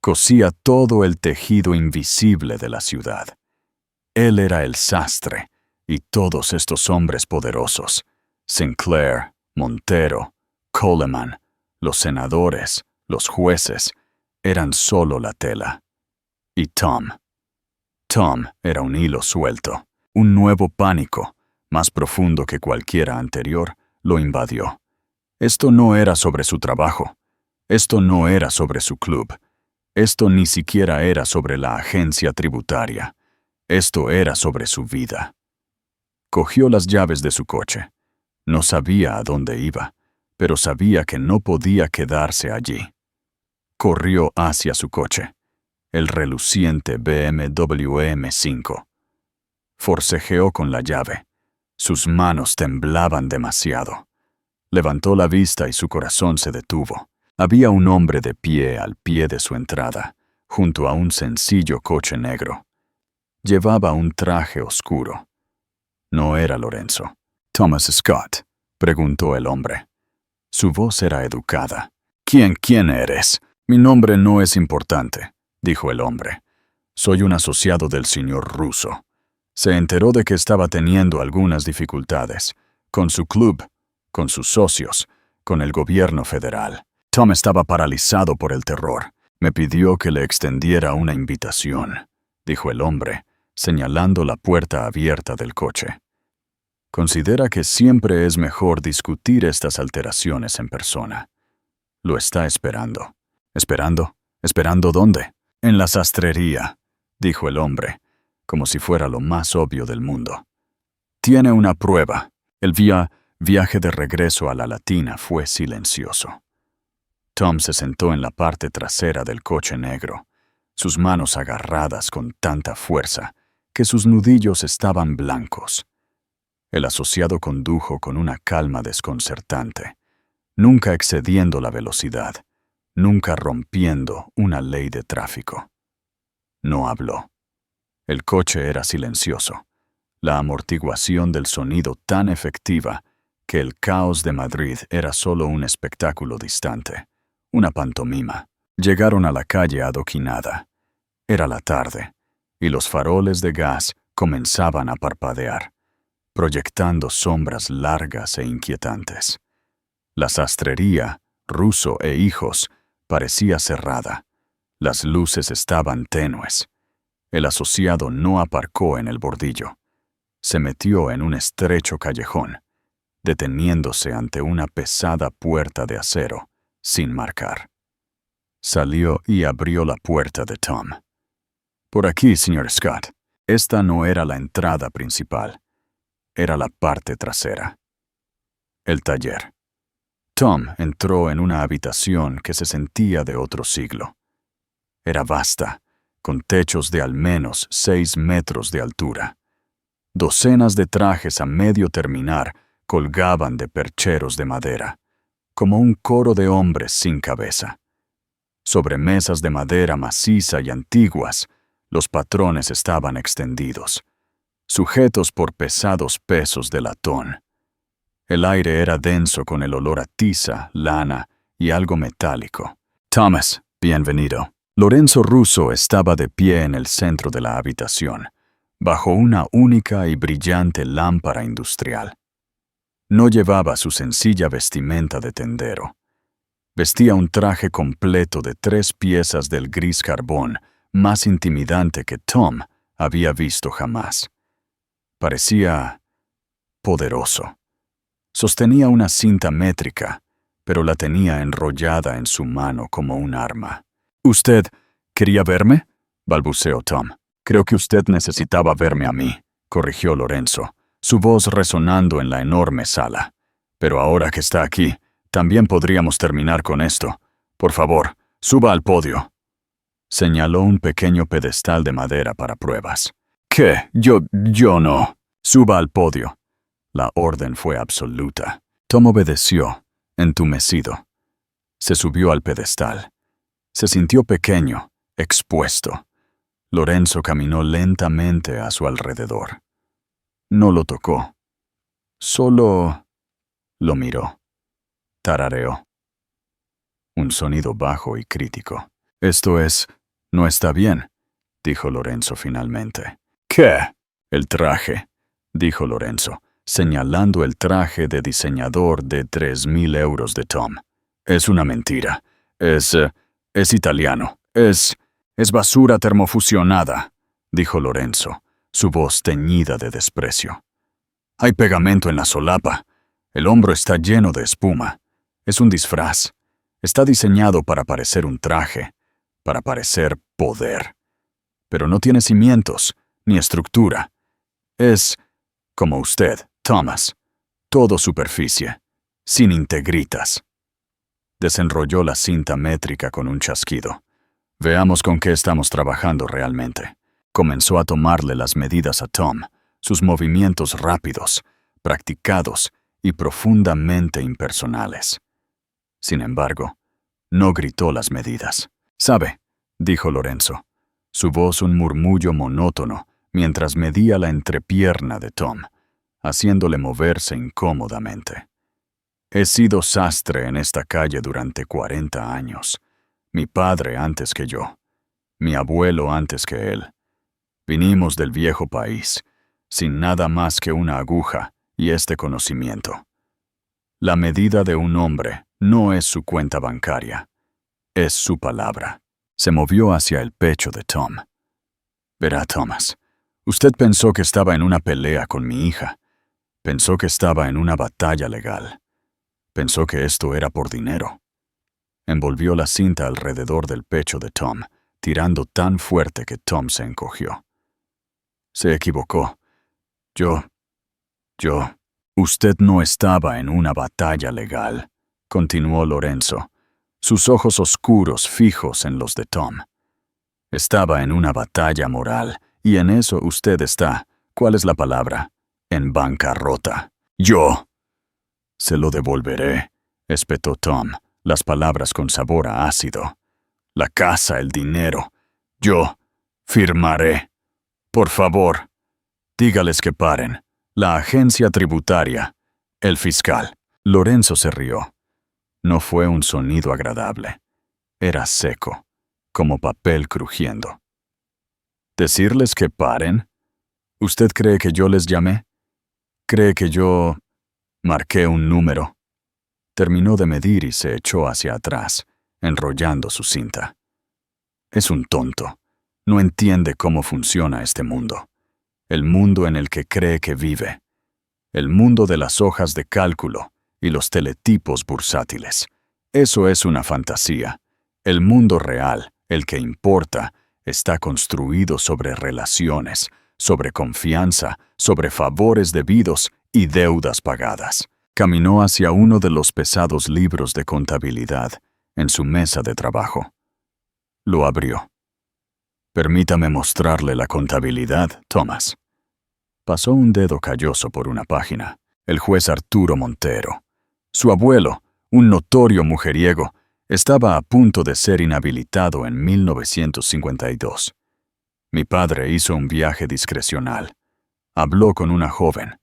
Cosía todo el tejido invisible de la ciudad. Él era el sastre, y todos estos hombres poderosos, Sinclair, Montero, Coleman, los senadores, los jueces, eran solo la tela. Y Tom era un hilo suelto. Un nuevo pánico, más profundo que cualquiera anterior, lo invadió. Esto no era sobre su trabajo. Esto no era sobre su club. Esto ni siquiera era sobre la agencia tributaria. Esto era sobre su vida. Cogió las llaves de su coche. No sabía a dónde iba, pero sabía que no podía quedarse allí. Corrió hacia su coche, el reluciente BMW M5. Forcejeó con la llave. Sus manos temblaban demasiado. Levantó la vista y su corazón se detuvo. Había un hombre de pie al pie de su entrada, junto a un sencillo coche negro. Llevaba un traje oscuro. No era Lorenzo. «Thomas Scott», preguntó el hombre. Su voz era educada. «¿Quién eres?» «Mi nombre no es importante», dijo el hombre. «Soy un asociado del señor Russo. Se enteró de que estaba teniendo algunas dificultades, con su club, con sus socios, con el gobierno federal. Tom estaba paralizado por el terror. Me pidió que le extendiera una invitación», dijo el hombre, señalando la puerta abierta del coche. Considera que siempre es mejor discutir estas alteraciones en persona. Lo está esperando. ¿Esperando? ¿Esperando dónde? «En la sastrería», dijo el hombre, como si fuera lo más obvio del mundo. «Tiene una prueba». El viaje de regreso a la Latina fue silencioso. Tom se sentó en la parte trasera del coche negro, sus manos agarradas con tanta fuerza que sus nudillos estaban blancos. El asociado condujo con una calma desconcertante, nunca excediendo la velocidad, nunca rompiendo una ley de tráfico. No habló. El coche era silencioso, la amortiguación del sonido tan efectiva que el caos de Madrid era solo un espectáculo distante, una pantomima. Llegaron a la calle adoquinada. Era la tarde, y los faroles de gas comenzaban a parpadear, proyectando sombras largas e inquietantes. La sastrería, Russo e Hijos, parecía cerrada. Las luces estaban tenues. El asociado no aparcó en el bordillo. Se metió en un estrecho callejón, deteniéndose ante una pesada puerta de acero, sin marcar. Salió y abrió la puerta de Tom. «Por aquí, señor Scott». Esta no era la entrada principal. Era la parte trasera. El taller. Tom entró en una habitación que se sentía de otro siglo. Era vasta, con techos de al menos 6 metros de altura. Docenas de trajes a medio terminar colgaban de percheros de madera, como un coro de hombres sin cabeza. Sobre mesas de madera maciza y antiguas, los patrones estaban extendidos, sujetos por pesados pesos de latón. El aire era denso con el olor a tiza, lana y algo metálico. «Thomas, bienvenido». Lorenzo Russo estaba de pie en el centro de la habitación, bajo una única y brillante lámpara industrial. No llevaba su sencilla vestimenta de tendero. Vestía un traje completo de 3 piezas del gris carbón, más intimidante que Tom había visto jamás. Parecía poderoso. Sostenía una cinta métrica, pero la tenía enrollada en su mano como un arma. «¿Usted quería verme?», balbuceó Tom. «Creo que usted necesitaba verme a mí», corrigió Lorenzo, su voz resonando en la enorme sala. «Pero ahora que está aquí, también podríamos terminar con esto. Por favor, suba al podio». Señaló un pequeño pedestal de madera para pruebas. «¿Qué? Yo no». «Suba al podio». La orden fue absoluta. Tom obedeció, entumecido. Se subió al pedestal. Se sintió pequeño, expuesto. Lorenzo caminó lentamente a su alrededor. No lo tocó. Solo lo miró. Tarareó. Un sonido bajo y crítico. «No está bien», dijo Lorenzo finalmente. «¿Qué?» «El traje», dijo Lorenzo, señalando el traje de diseñador de 3,000 euros de Tom. «Es una mentira. Es italiano. Es basura termofusionada», dijo Lorenzo, su voz teñida de desprecio. «Hay pegamento en la solapa. El hombro está lleno de espuma. Es un disfraz. Está diseñado para parecer un traje, para parecer poder. Pero no tiene cimientos, ni estructura. Es, como usted, Thomas, todo superficie, sin integritas». Desenrolló la cinta métrica con un chasquido. «Veamos con qué estamos trabajando realmente». Comenzó a tomarle las medidas a Tom, sus movimientos rápidos, practicados y profundamente impersonales. Sin embargo, no gritó las medidas. «¿Sabe?», dijo Lorenzo, su voz un murmullo monótono mientras medía la entrepierna de Tom, haciéndole moverse incómodamente. «He sido sastre en esta calle durante 40 años. Mi padre antes que yo. Mi abuelo antes que él. Vinimos del viejo país, sin nada más que una aguja y este conocimiento. La medida de un hombre no es su cuenta bancaria, es su palabra». Se movió hacia el pecho de Tom. «Verá, Thomas, usted pensó que estaba en una pelea con mi hija. Pensó que estaba en una batalla legal. Pensó que esto era por dinero». Envolvió la cinta alrededor del pecho de Tom, tirando tan fuerte que Tom se encogió. «Se equivocó. Usted no estaba en una batalla legal», continuó Lorenzo, sus ojos oscuros fijos en los de Tom. «Estaba en una batalla moral, y en eso usted está, ¿cuál es la palabra?, en bancarrota. Yo se lo devolveré», espetó Tom, las palabras con sabor a ácido. «La casa, el dinero. Yo firmaré. Por favor, dígales que paren. La agencia tributaria. El fiscal». Lorenzo se rió. No fue un sonido agradable. Era seco, como papel crujiendo. «¿Decirles que paren? ¿Usted cree que yo les llamé? ¿Cree que yo marqué un número?» Terminó de medir y se echó hacia atrás, enrollando su cinta. «Es un tonto. No entiende cómo funciona este mundo. El mundo en el que cree que vive. El mundo de las hojas de cálculo y los teletipos bursátiles. Eso es una fantasía. El mundo real, el que importa, está construido sobre relaciones, sobre confianza, sobre favores debidos y deudas pagadas». Caminó hacia uno de los pesados libros de contabilidad en su mesa de trabajo. Lo abrió. «Permítame mostrarle la contabilidad, Thomas». Pasó un dedo calloso por una página. El juez Arturo Montero. Su abuelo, un notorio mujeriego, estaba a punto de ser inhabilitado en 1952. Mi padre hizo un viaje discrecional. Habló con una joven.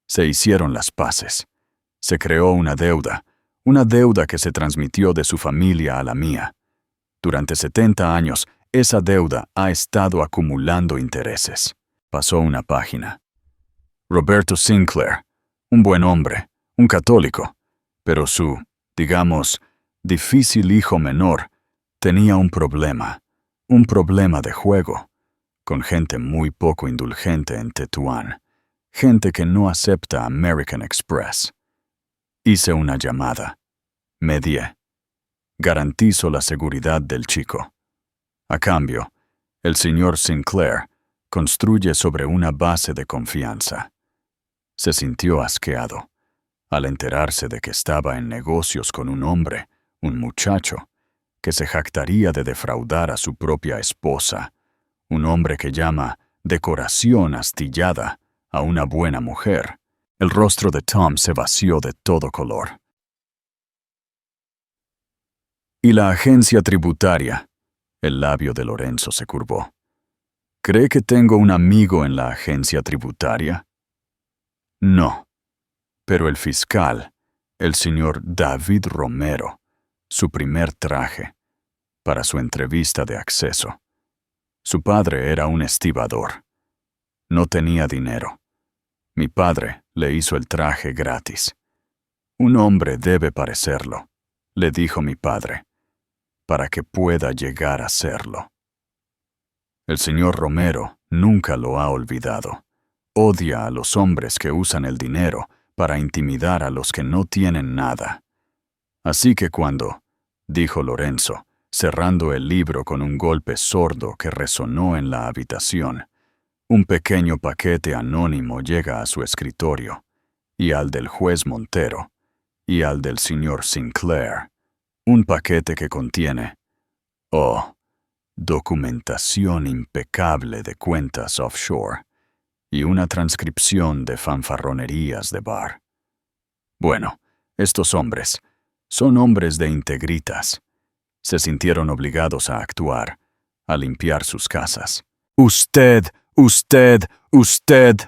Se hicieron las paces. Se creó una deuda que se transmitió de su familia a la mía. Durante 70 años, esa deuda ha estado acumulando intereses. Pasó una página. Roberto Sinclair, un buen hombre, un católico, pero su, digamos, difícil hijo menor, tenía un problema de juego, con gente muy poco indulgente en Tetuán, gente que no acepta American Express. Hice una llamada. Medie. Garantizo la seguridad del chico. A cambio, el señor Sinclair construye sobre una base de confianza. Se sintió asqueado al enterarse de que estaba en negocios con un hombre, un muchacho, que se jactaría de defraudar a su propia esposa, un hombre que llama decoración astillada a una buena mujer. El rostro de Tom se vació de todo color. ¿Y la agencia tributaria? El labio de Lorenzo se curvó. ¿Cree que tengo un amigo en la agencia tributaria? No. Pero el fiscal, el señor David Romero, su primer traje, para su entrevista de acceso. Su padre era un estibador. No tenía dinero. Mi padre le hizo el traje gratis. Un hombre debe parecerlo, le dijo mi padre, para que pueda llegar a serlo. El señor Romero nunca lo ha olvidado. Odia a los hombres que usan el dinero para intimidar a los que no tienen nada. Así que cuando, dijo Lorenzo, cerrando el libro con un golpe sordo que resonó en la habitación, un pequeño paquete anónimo llega a su escritorio, y al del juez Montero, y al del señor Sinclair, un paquete que contiene, documentación impecable de cuentas offshore, y una transcripción de fanfarronerías de bar. Bueno, estos hombres son hombres de integritas. Se sintieron obligados a actuar, a limpiar sus casas. Usted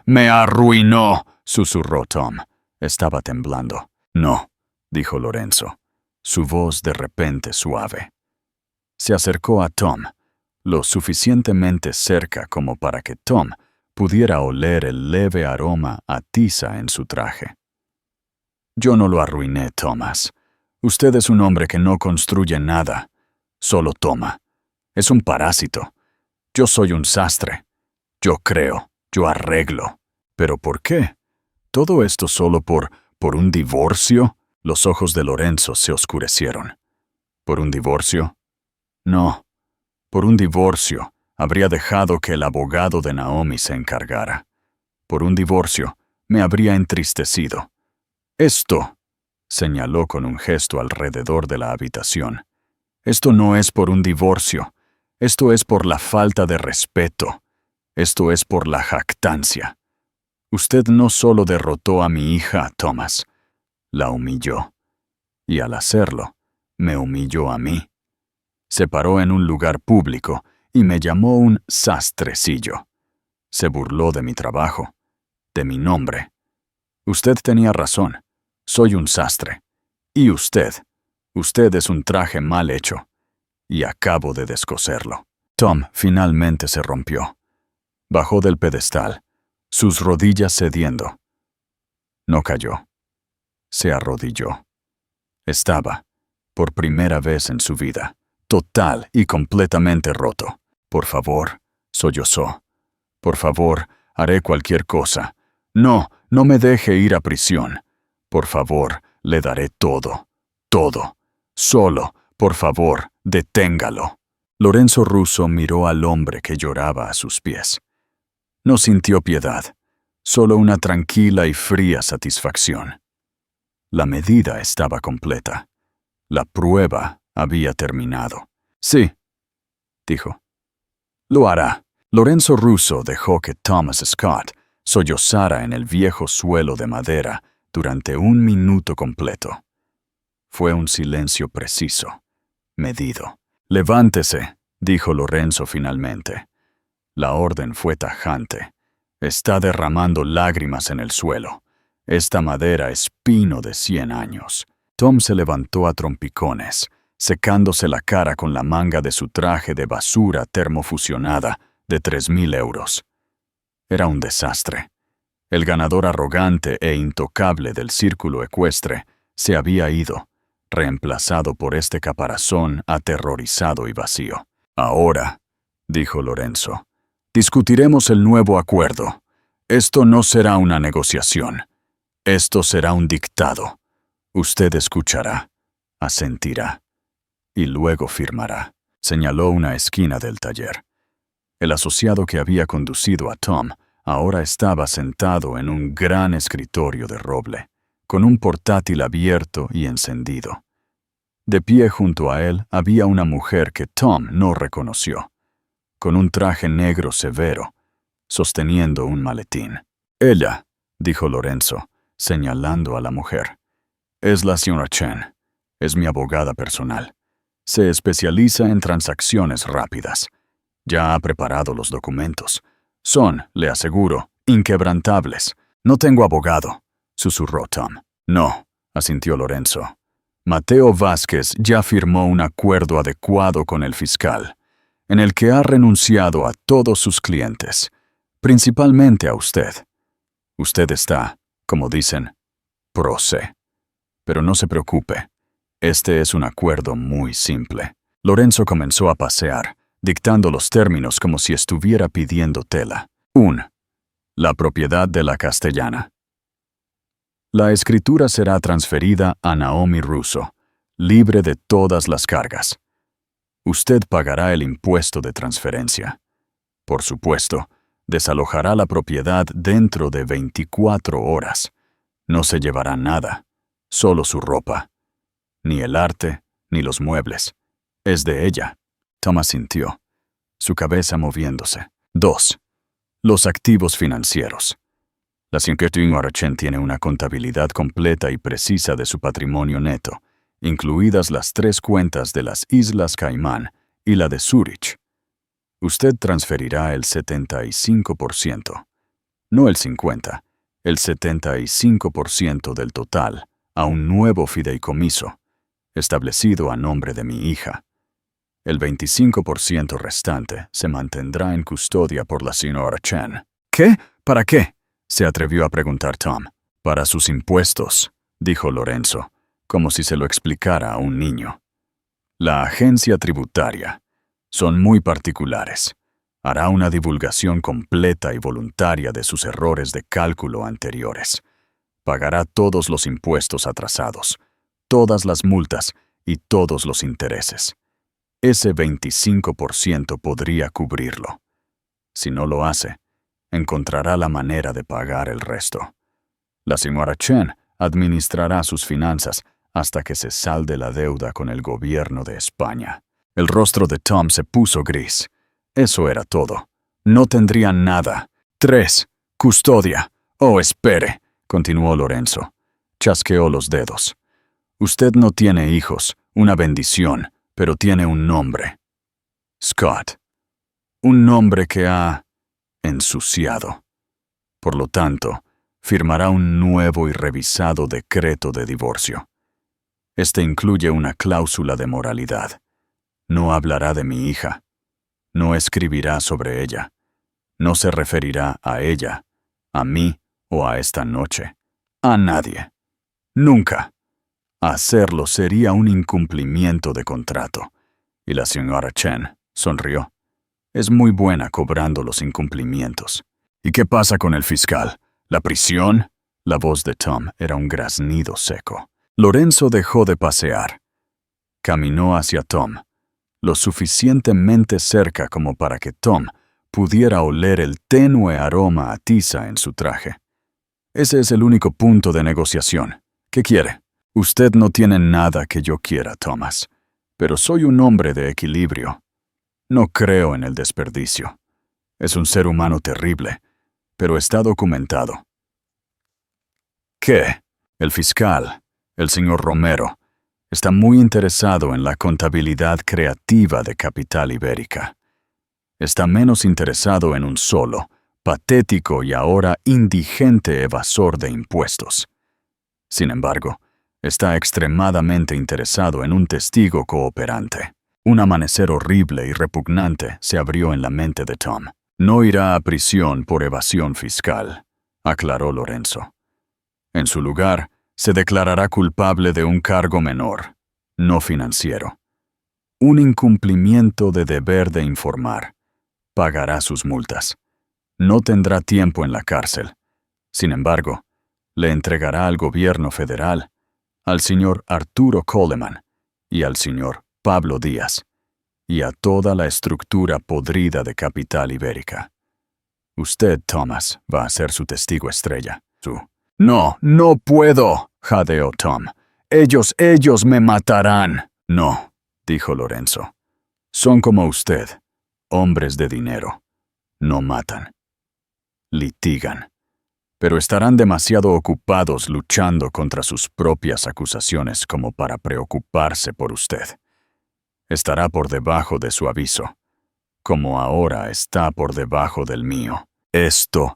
me arruinó, susurró Tom. Estaba temblando. No, dijo Lorenzo, su voz de repente suave. Se acercó a Tom, lo suficientemente cerca como para que Tom pudiera oler el leve aroma a tiza en su traje. Yo no lo arruiné, Thomas. Usted es un hombre que no construye nada, solo toma. Es un parásito. Yo soy un sastre. Yo creo, yo arreglo. ¿Pero por qué? ¿Todo esto solo por un divorcio? Los ojos de Lorenzo se oscurecieron. ¿Por un divorcio? No. Por un divorcio, habría dejado que el abogado de Naomi se encargara. Por un divorcio, me habría entristecido. Esto, señaló con un gesto alrededor de la habitación, esto no es por un divorcio. Esto es por la falta de respeto. Esto es por la jactancia. Usted no solo derrotó a mi hija, Thomas, la humilló. Y al hacerlo, me humilló a mí. Se paró en un lugar público y me llamó un sastrecillo. Se burló de mi trabajo, de mi nombre. Usted tenía razón. Soy un sastre. Y usted es un traje mal hecho. Y acabo de descoserlo. Tom finalmente se rompió. Bajó del pedestal, sus rodillas cediendo. No cayó. Se arrodilló. Estaba, por primera vez en su vida, total y completamente roto. Por favor, sollozó. Por favor, haré cualquier cosa. No me deje ir a prisión. Por favor, le daré todo. Todo. Solo, por favor, deténgalo. Lorenzo Russo miró al hombre que lloraba a sus pies. No sintió piedad, solo una tranquila y fría satisfacción. La medida estaba completa. La prueba había terminado. Sí, dijo. Lo hará. Lorenzo Russo dejó que Thomas Scott sollozara en el viejo suelo de madera durante 1 minuto completo. Fue un silencio preciso, medido. Levántese, dijo Lorenzo finalmente. La orden fue tajante. Está derramando lágrimas en el suelo. Esta madera es pino de 100 años. Tom se levantó a trompicones, secándose la cara con la manga de su traje de basura termofusionada de 3.000 euros. Era un desastre. El ganador arrogante e intocable del círculo ecuestre se había ido, reemplazado por este caparazón aterrorizado y vacío. Ahora, dijo Lorenzo, discutiremos el nuevo acuerdo. Esto no será una negociación. Esto será un dictado. Usted escuchará. asentirá. Y luego firmará. Señaló una esquina del taller. El asociado que había conducido a Tom ahora estaba sentado en un gran escritorio de roble, con un portátil abierto y encendido. De pie junto a él había una mujer que Tom no reconoció, con un traje negro severo, sosteniendo un maletín. «Ella», dijo Lorenzo, señalando a la mujer, «es la señora Chen. Es mi abogada personal. Se especializa en transacciones rápidas. Ya ha preparado los documentos. Son, le aseguro, inquebrantables. No tengo abogado», susurró Tom. «No», asintió Lorenzo. «Mateo Vázquez ya firmó un acuerdo adecuado con el fiscal, en el que ha renunciado a todos sus clientes, principalmente a usted. Usted está, como dicen, pro se. Pero no se preocupe. Este es un acuerdo muy simple». Lorenzo comenzó a pasear, dictando los términos como si estuviera pidiendo tela. 1. La propiedad de la Castellana. La escritura será transferida a Naomi Russo, libre de todas las cargas. Usted pagará el impuesto de transferencia. Por supuesto, desalojará la propiedad dentro de 24 horas. No se llevará nada, solo su ropa. Ni el arte, ni los muebles. Es de ella. Tom asintió, su cabeza moviéndose. 2. Los activos financieros. La señora Chen tiene una contabilidad completa y precisa de su patrimonio neto, incluidas las 3 cuentas de las Islas Caimán y la de Zúrich. Usted transferirá el 75%, no el 50%, el 75% del total a un nuevo fideicomiso, establecido a nombre de mi hija. El 25% restante se mantendrá en custodia por la señora Chen. ¿Qué? ¿Para qué?, se atrevió a preguntar Tom. «Para sus impuestos», dijo Lorenzo, como si se lo explicara a un niño. «La agencia tributaria. Son muy particulares. Hará una divulgación completa y voluntaria de sus errores de cálculo anteriores. Pagará todos los impuestos atrasados, todas las multas y todos los intereses. Ese 25% podría cubrirlo. Si no lo hace, encontrará la manera de pagar el resto. La señora Chen administrará sus finanzas hasta que se salde la deuda con el gobierno de España». El rostro de Tom se puso gris. Eso era todo. No tendría nada. 3. Custodia. «Oh, espere», continuó Lorenzo. Chasqueó los dedos. «Usted no tiene hijos, una bendición, pero tiene un nombre. Scott. Un nombre que ha ensuciado. Por lo tanto, firmará un nuevo y revisado decreto de divorcio. Este incluye una cláusula de moralidad. No hablará de mi hija. No escribirá sobre ella. No se referirá a ella, a mí o a esta noche. A nadie. Nunca. Hacerlo sería un incumplimiento de contrato». Y la señora Chen sonrió. Es muy buena cobrando los incumplimientos. «¿Y qué pasa con el fiscal? ¿La prisión?» La voz de Tom era un graznido seco. Lorenzo dejó de pasear. Caminó hacia Tom, lo suficientemente cerca como para que Tom pudiera oler el tenue aroma a tiza en su traje. «Ese es el único punto de negociación. ¿Qué quiere?» «Usted no tiene nada que yo quiera, Thomas, pero soy un hombre de equilibrio. No creo en el desperdicio. Es un ser humano terrible, pero está documentado». «¿Qué?» «El fiscal, el señor Romero, está muy interesado en la contabilidad creativa de Capital Ibérica. Está menos interesado en un solo, patético y ahora indigente evasor de impuestos. Sin embargo, está extremadamente interesado en un testigo cooperante». Un amanecer horrible y repugnante se abrió en la mente de Tom. «No irá a prisión por evasión fiscal», aclaró Lorenzo. «En su lugar, se declarará culpable de un cargo menor, no financiero. Un incumplimiento de deber de informar. Pagará sus multas. No tendrá tiempo en la cárcel. Sin embargo, le entregará al gobierno federal, al señor Arturo Coleman, y al señor Pablo Díaz, y a toda la estructura podrida de Capital Ibérica. Usted, Thomas, va a ser su testigo estrella. No, no puedo, jadeó Tom. Ellos me matarán. No, dijo Lorenzo. Son como usted, hombres de dinero. No matan. Litigan. Pero estarán demasiado ocupados luchando contra sus propias acusaciones como para preocuparse por usted. Estará por debajo de su aviso, como ahora está por debajo del mío. Esta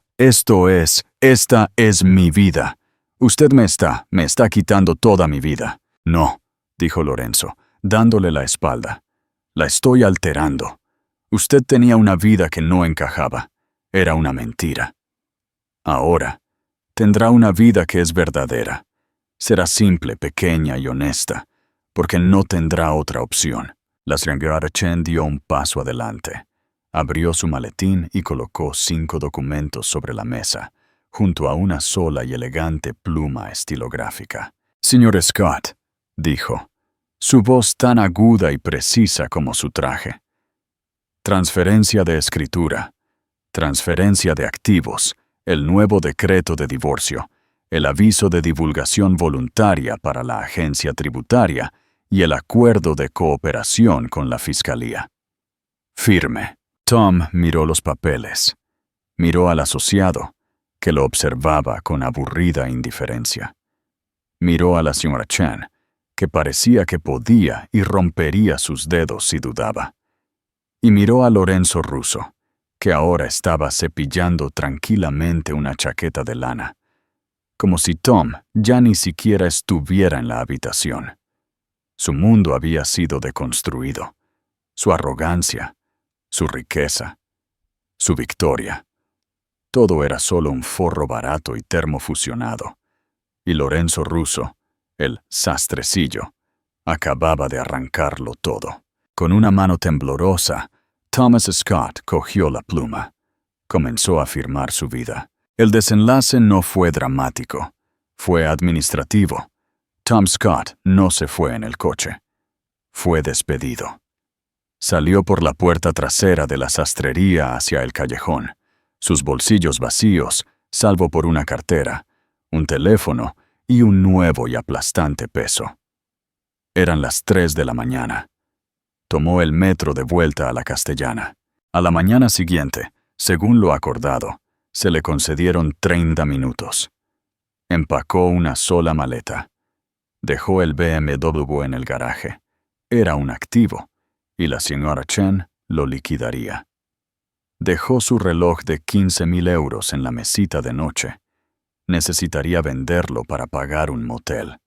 es mi vida. Usted me está quitando toda mi vida. No, dijo Lorenzo, dándole la espalda. La estoy alterando. Usted tenía una vida que no encajaba. Era una mentira. Ahora, tendrá una vida que es verdadera. Será simple, pequeña y honesta, porque no tendrá otra opción. La señora Chen dio un paso adelante. Abrió su maletín y colocó 5 documentos sobre la mesa, junto a una sola y elegante pluma estilográfica. Señor Scott, dijo, su voz tan aguda y precisa como su traje. Transferencia de escritura, transferencia de activos, el nuevo decreto de divorcio, el aviso de divulgación voluntaria para la agencia tributaria y el acuerdo de cooperación con la fiscalía. Firme. Tom miró los papeles. Miró al asociado, que lo observaba con aburrida indiferencia. Miró a la señora Chen, que parecía que podía y rompería sus dedos si dudaba. Y miró a Lorenzo Russo, que ahora estaba cepillando tranquilamente una chaqueta de lana, como si Tom ya ni siquiera estuviera en la habitación. Su mundo había sido deconstruido. Su arrogancia, su riqueza, su victoria. Todo era solo un forro barato y termofusionado. Y Lorenzo Russo, el sastrecillo, acababa de arrancarlo todo. Con una mano temblorosa, Thomas Scott cogió la pluma. Comenzó a firmar su vida. El desenlace no fue dramático. Fue administrativo. Tom Scott no se fue en el coche. Fue despedido. Salió por la puerta trasera de la sastrería hacia el callejón, sus bolsillos vacíos, salvo por una cartera, un teléfono y un nuevo y aplastante peso. Eran las 3 de la mañana. Tomó el metro de vuelta a la Castellana. A la mañana siguiente, según lo acordado, se le concedieron 30 minutos. Empacó una sola maleta. Dejó el BMW en el garaje. Era un activo, y la señora Chen lo liquidaría. Dejó su reloj de 15.000 euros en la mesita de noche. Necesitaría venderlo para pagar un motel.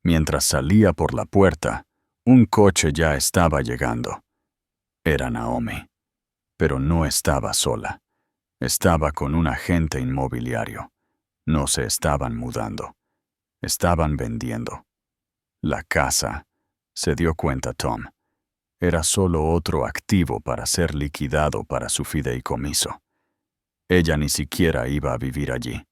Mientras salía por la puerta, un coche ya estaba llegando. Era Naomi. Pero no estaba sola. Estaba con un agente inmobiliario. No se estaban mudando. Estaban vendiendo. La casa, se dio cuenta Tom, era solo otro activo para ser liquidado para su fideicomiso. Ella ni siquiera iba a vivir allí.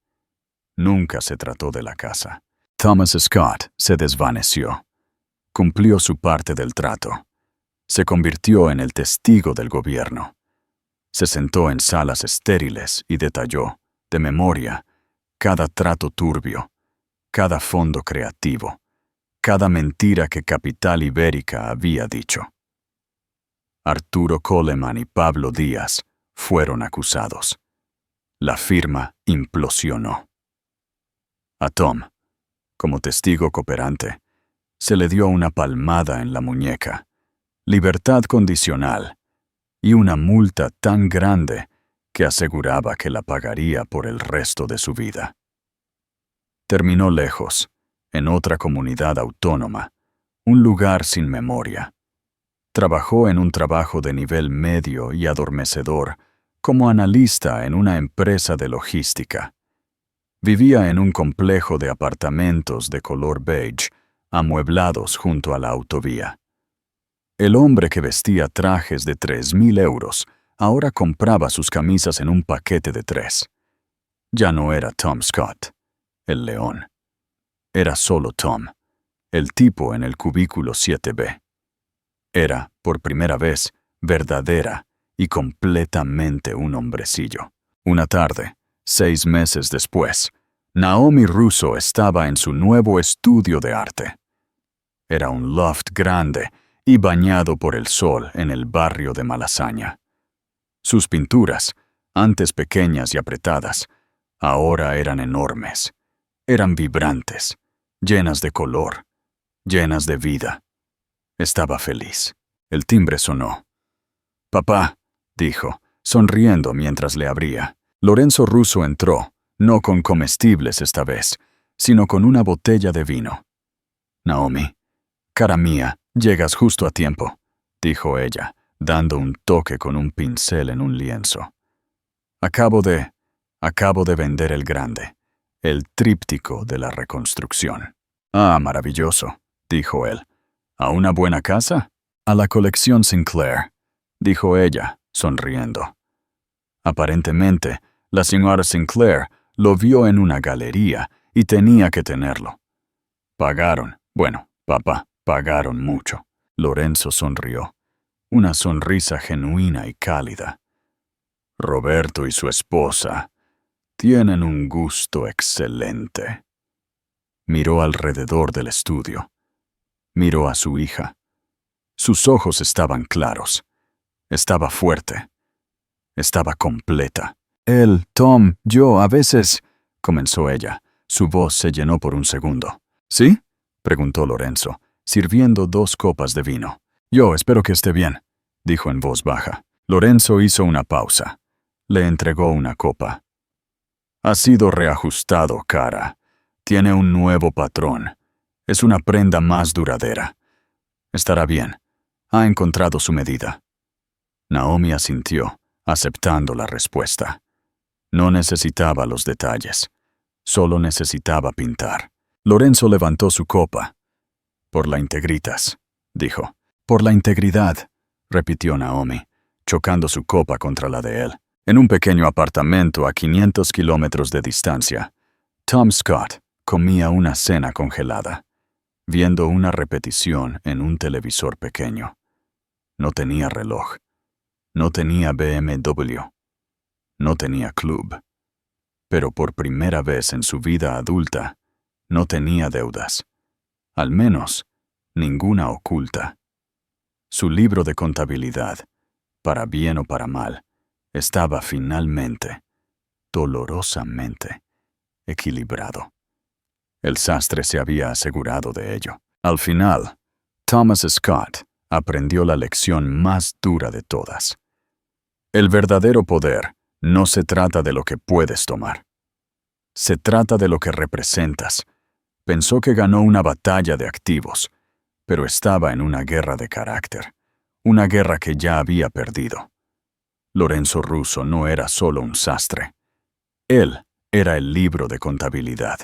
Nunca se trató de la casa. Thomas Scott se desvaneció. Cumplió su parte del trato. Se convirtió en el testigo del gobierno. Se sentó en salas estériles y detalló, de memoria, cada trato turbio, cada fondo creativo, cada mentira que Capital Ibérica había dicho. Arturo Coleman y Pablo Díaz fueron acusados. La firma implosionó. A Tom, como testigo cooperante, se le dio una palmada en la muñeca, libertad condicional y una multa tan grande que aseguraba que la pagaría por el resto de su vida. Terminó lejos, en otra comunidad autónoma, un lugar sin memoria. Trabajó en un trabajo de nivel medio y adormecedor como analista en una empresa de logística. Vivía en un complejo de apartamentos de color beige, amueblados junto a la autovía. El hombre que vestía trajes de 3.000 euros ahora compraba sus camisas en un paquete de 3. Ya no era Tom Scott, el león. Era solo Tom, el tipo en el cubículo 7B. Era, por primera vez, verdadera y completamente un hombrecillo. Una tarde, 6 meses después, Naomi Russo estaba en su nuevo estudio de arte. Era un loft grande y bañado por el sol en el barrio de Malasaña. Sus pinturas, antes pequeñas y apretadas, ahora eran enormes. Eran vibrantes, llenas de color, llenas de vida. Estaba feliz. El timbre sonó. «Papá», dijo, sonriendo mientras le abría. Lorenzo Russo entró, no con comestibles esta vez, sino con una botella de vino. «Naomi, cara mía, llegas justo a tiempo», dijo ella, dando un toque con un pincel en un lienzo. Acabo de vender el grande, el tríptico de la reconstrucción». «Ah, maravilloso», dijo él. «¿A una buena casa?» «A la colección Sinclair», dijo ella, sonriendo. Aparentemente, la señora Sinclair lo vio en una galería y tenía que tenerlo. Pagaron, bueno, papá, pagaron mucho. Lorenzo sonrió, una sonrisa genuina y cálida. «Roberto y su esposa tienen un gusto excelente». Miró alrededor del estudio. Miró a su hija. Sus ojos estaban claros. Estaba fuerte. Estaba completa. «Él, Tom, yo, a veces», comenzó ella. Su voz se llenó por un segundo. «¿Sí?», preguntó Lorenzo, sirviendo 2 copas de vino. «Yo espero que esté bien», dijo en voz baja. Lorenzo hizo una pausa. Le entregó una copa. «Ha sido reajustado, cara. Tiene un nuevo patrón. Es una prenda más duradera. Estará bien. Ha encontrado su medida». Naomi asintió, aceptando la respuesta. No necesitaba los detalles. Solo necesitaba pintar. Lorenzo levantó su copa. «Por la integritas», dijo. «Por la integridad», repitió Naomi, chocando su copa contra la de él. En un pequeño apartamento a 500 kilómetros de distancia, Tom Scott comía una cena congelada, viendo una repetición en un televisor pequeño. No tenía reloj. No tenía BMW. No tenía club. Pero por primera vez en su vida adulta, no tenía deudas. Al menos, ninguna oculta. Su libro de contabilidad, para bien o para mal, estaba finalmente, dolorosamente, equilibrado. El sastre se había asegurado de ello. Al final, Thomas Scott aprendió la lección más dura de todas. El verdadero poder no se trata de lo que puedes tomar. Se trata de lo que representas. Pensó que ganó una batalla de activos, pero estaba en una guerra de carácter, una guerra que ya había perdido. Lorenzo Russo no era solo un sastre. Él era el libro de contabilidad.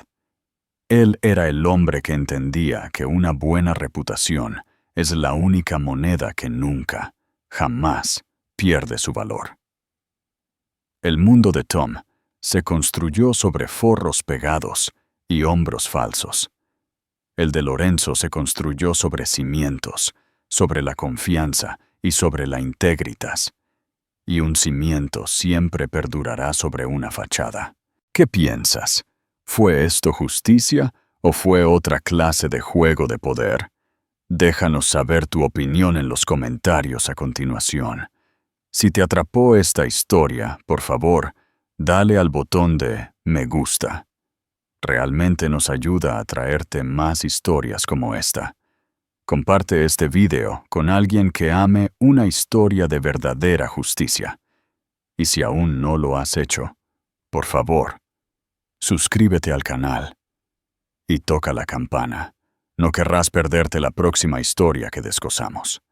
Él era el hombre que entendía que una buena reputación es la única moneda que nunca, jamás, pierde su valor. El mundo de Tom se construyó sobre forros pegados y hombros falsos. El de Lorenzo se construyó sobre cimientos, sobre la confianza y sobre la integritas. Y un cimiento siempre perdurará sobre una fachada. ¿Qué piensas? ¿Fue esto justicia o fue otra clase de juego de poder? Déjanos saber tu opinión en los comentarios a continuación. Si te atrapó esta historia, por favor, dale al botón de me gusta. Realmente nos ayuda a traerte más historias como esta. Comparte este video con alguien que ame una historia de verdadera justicia. Y si aún no lo has hecho, por favor, suscríbete al canal y toca la campana. No querrás perderte la próxima historia que descosamos.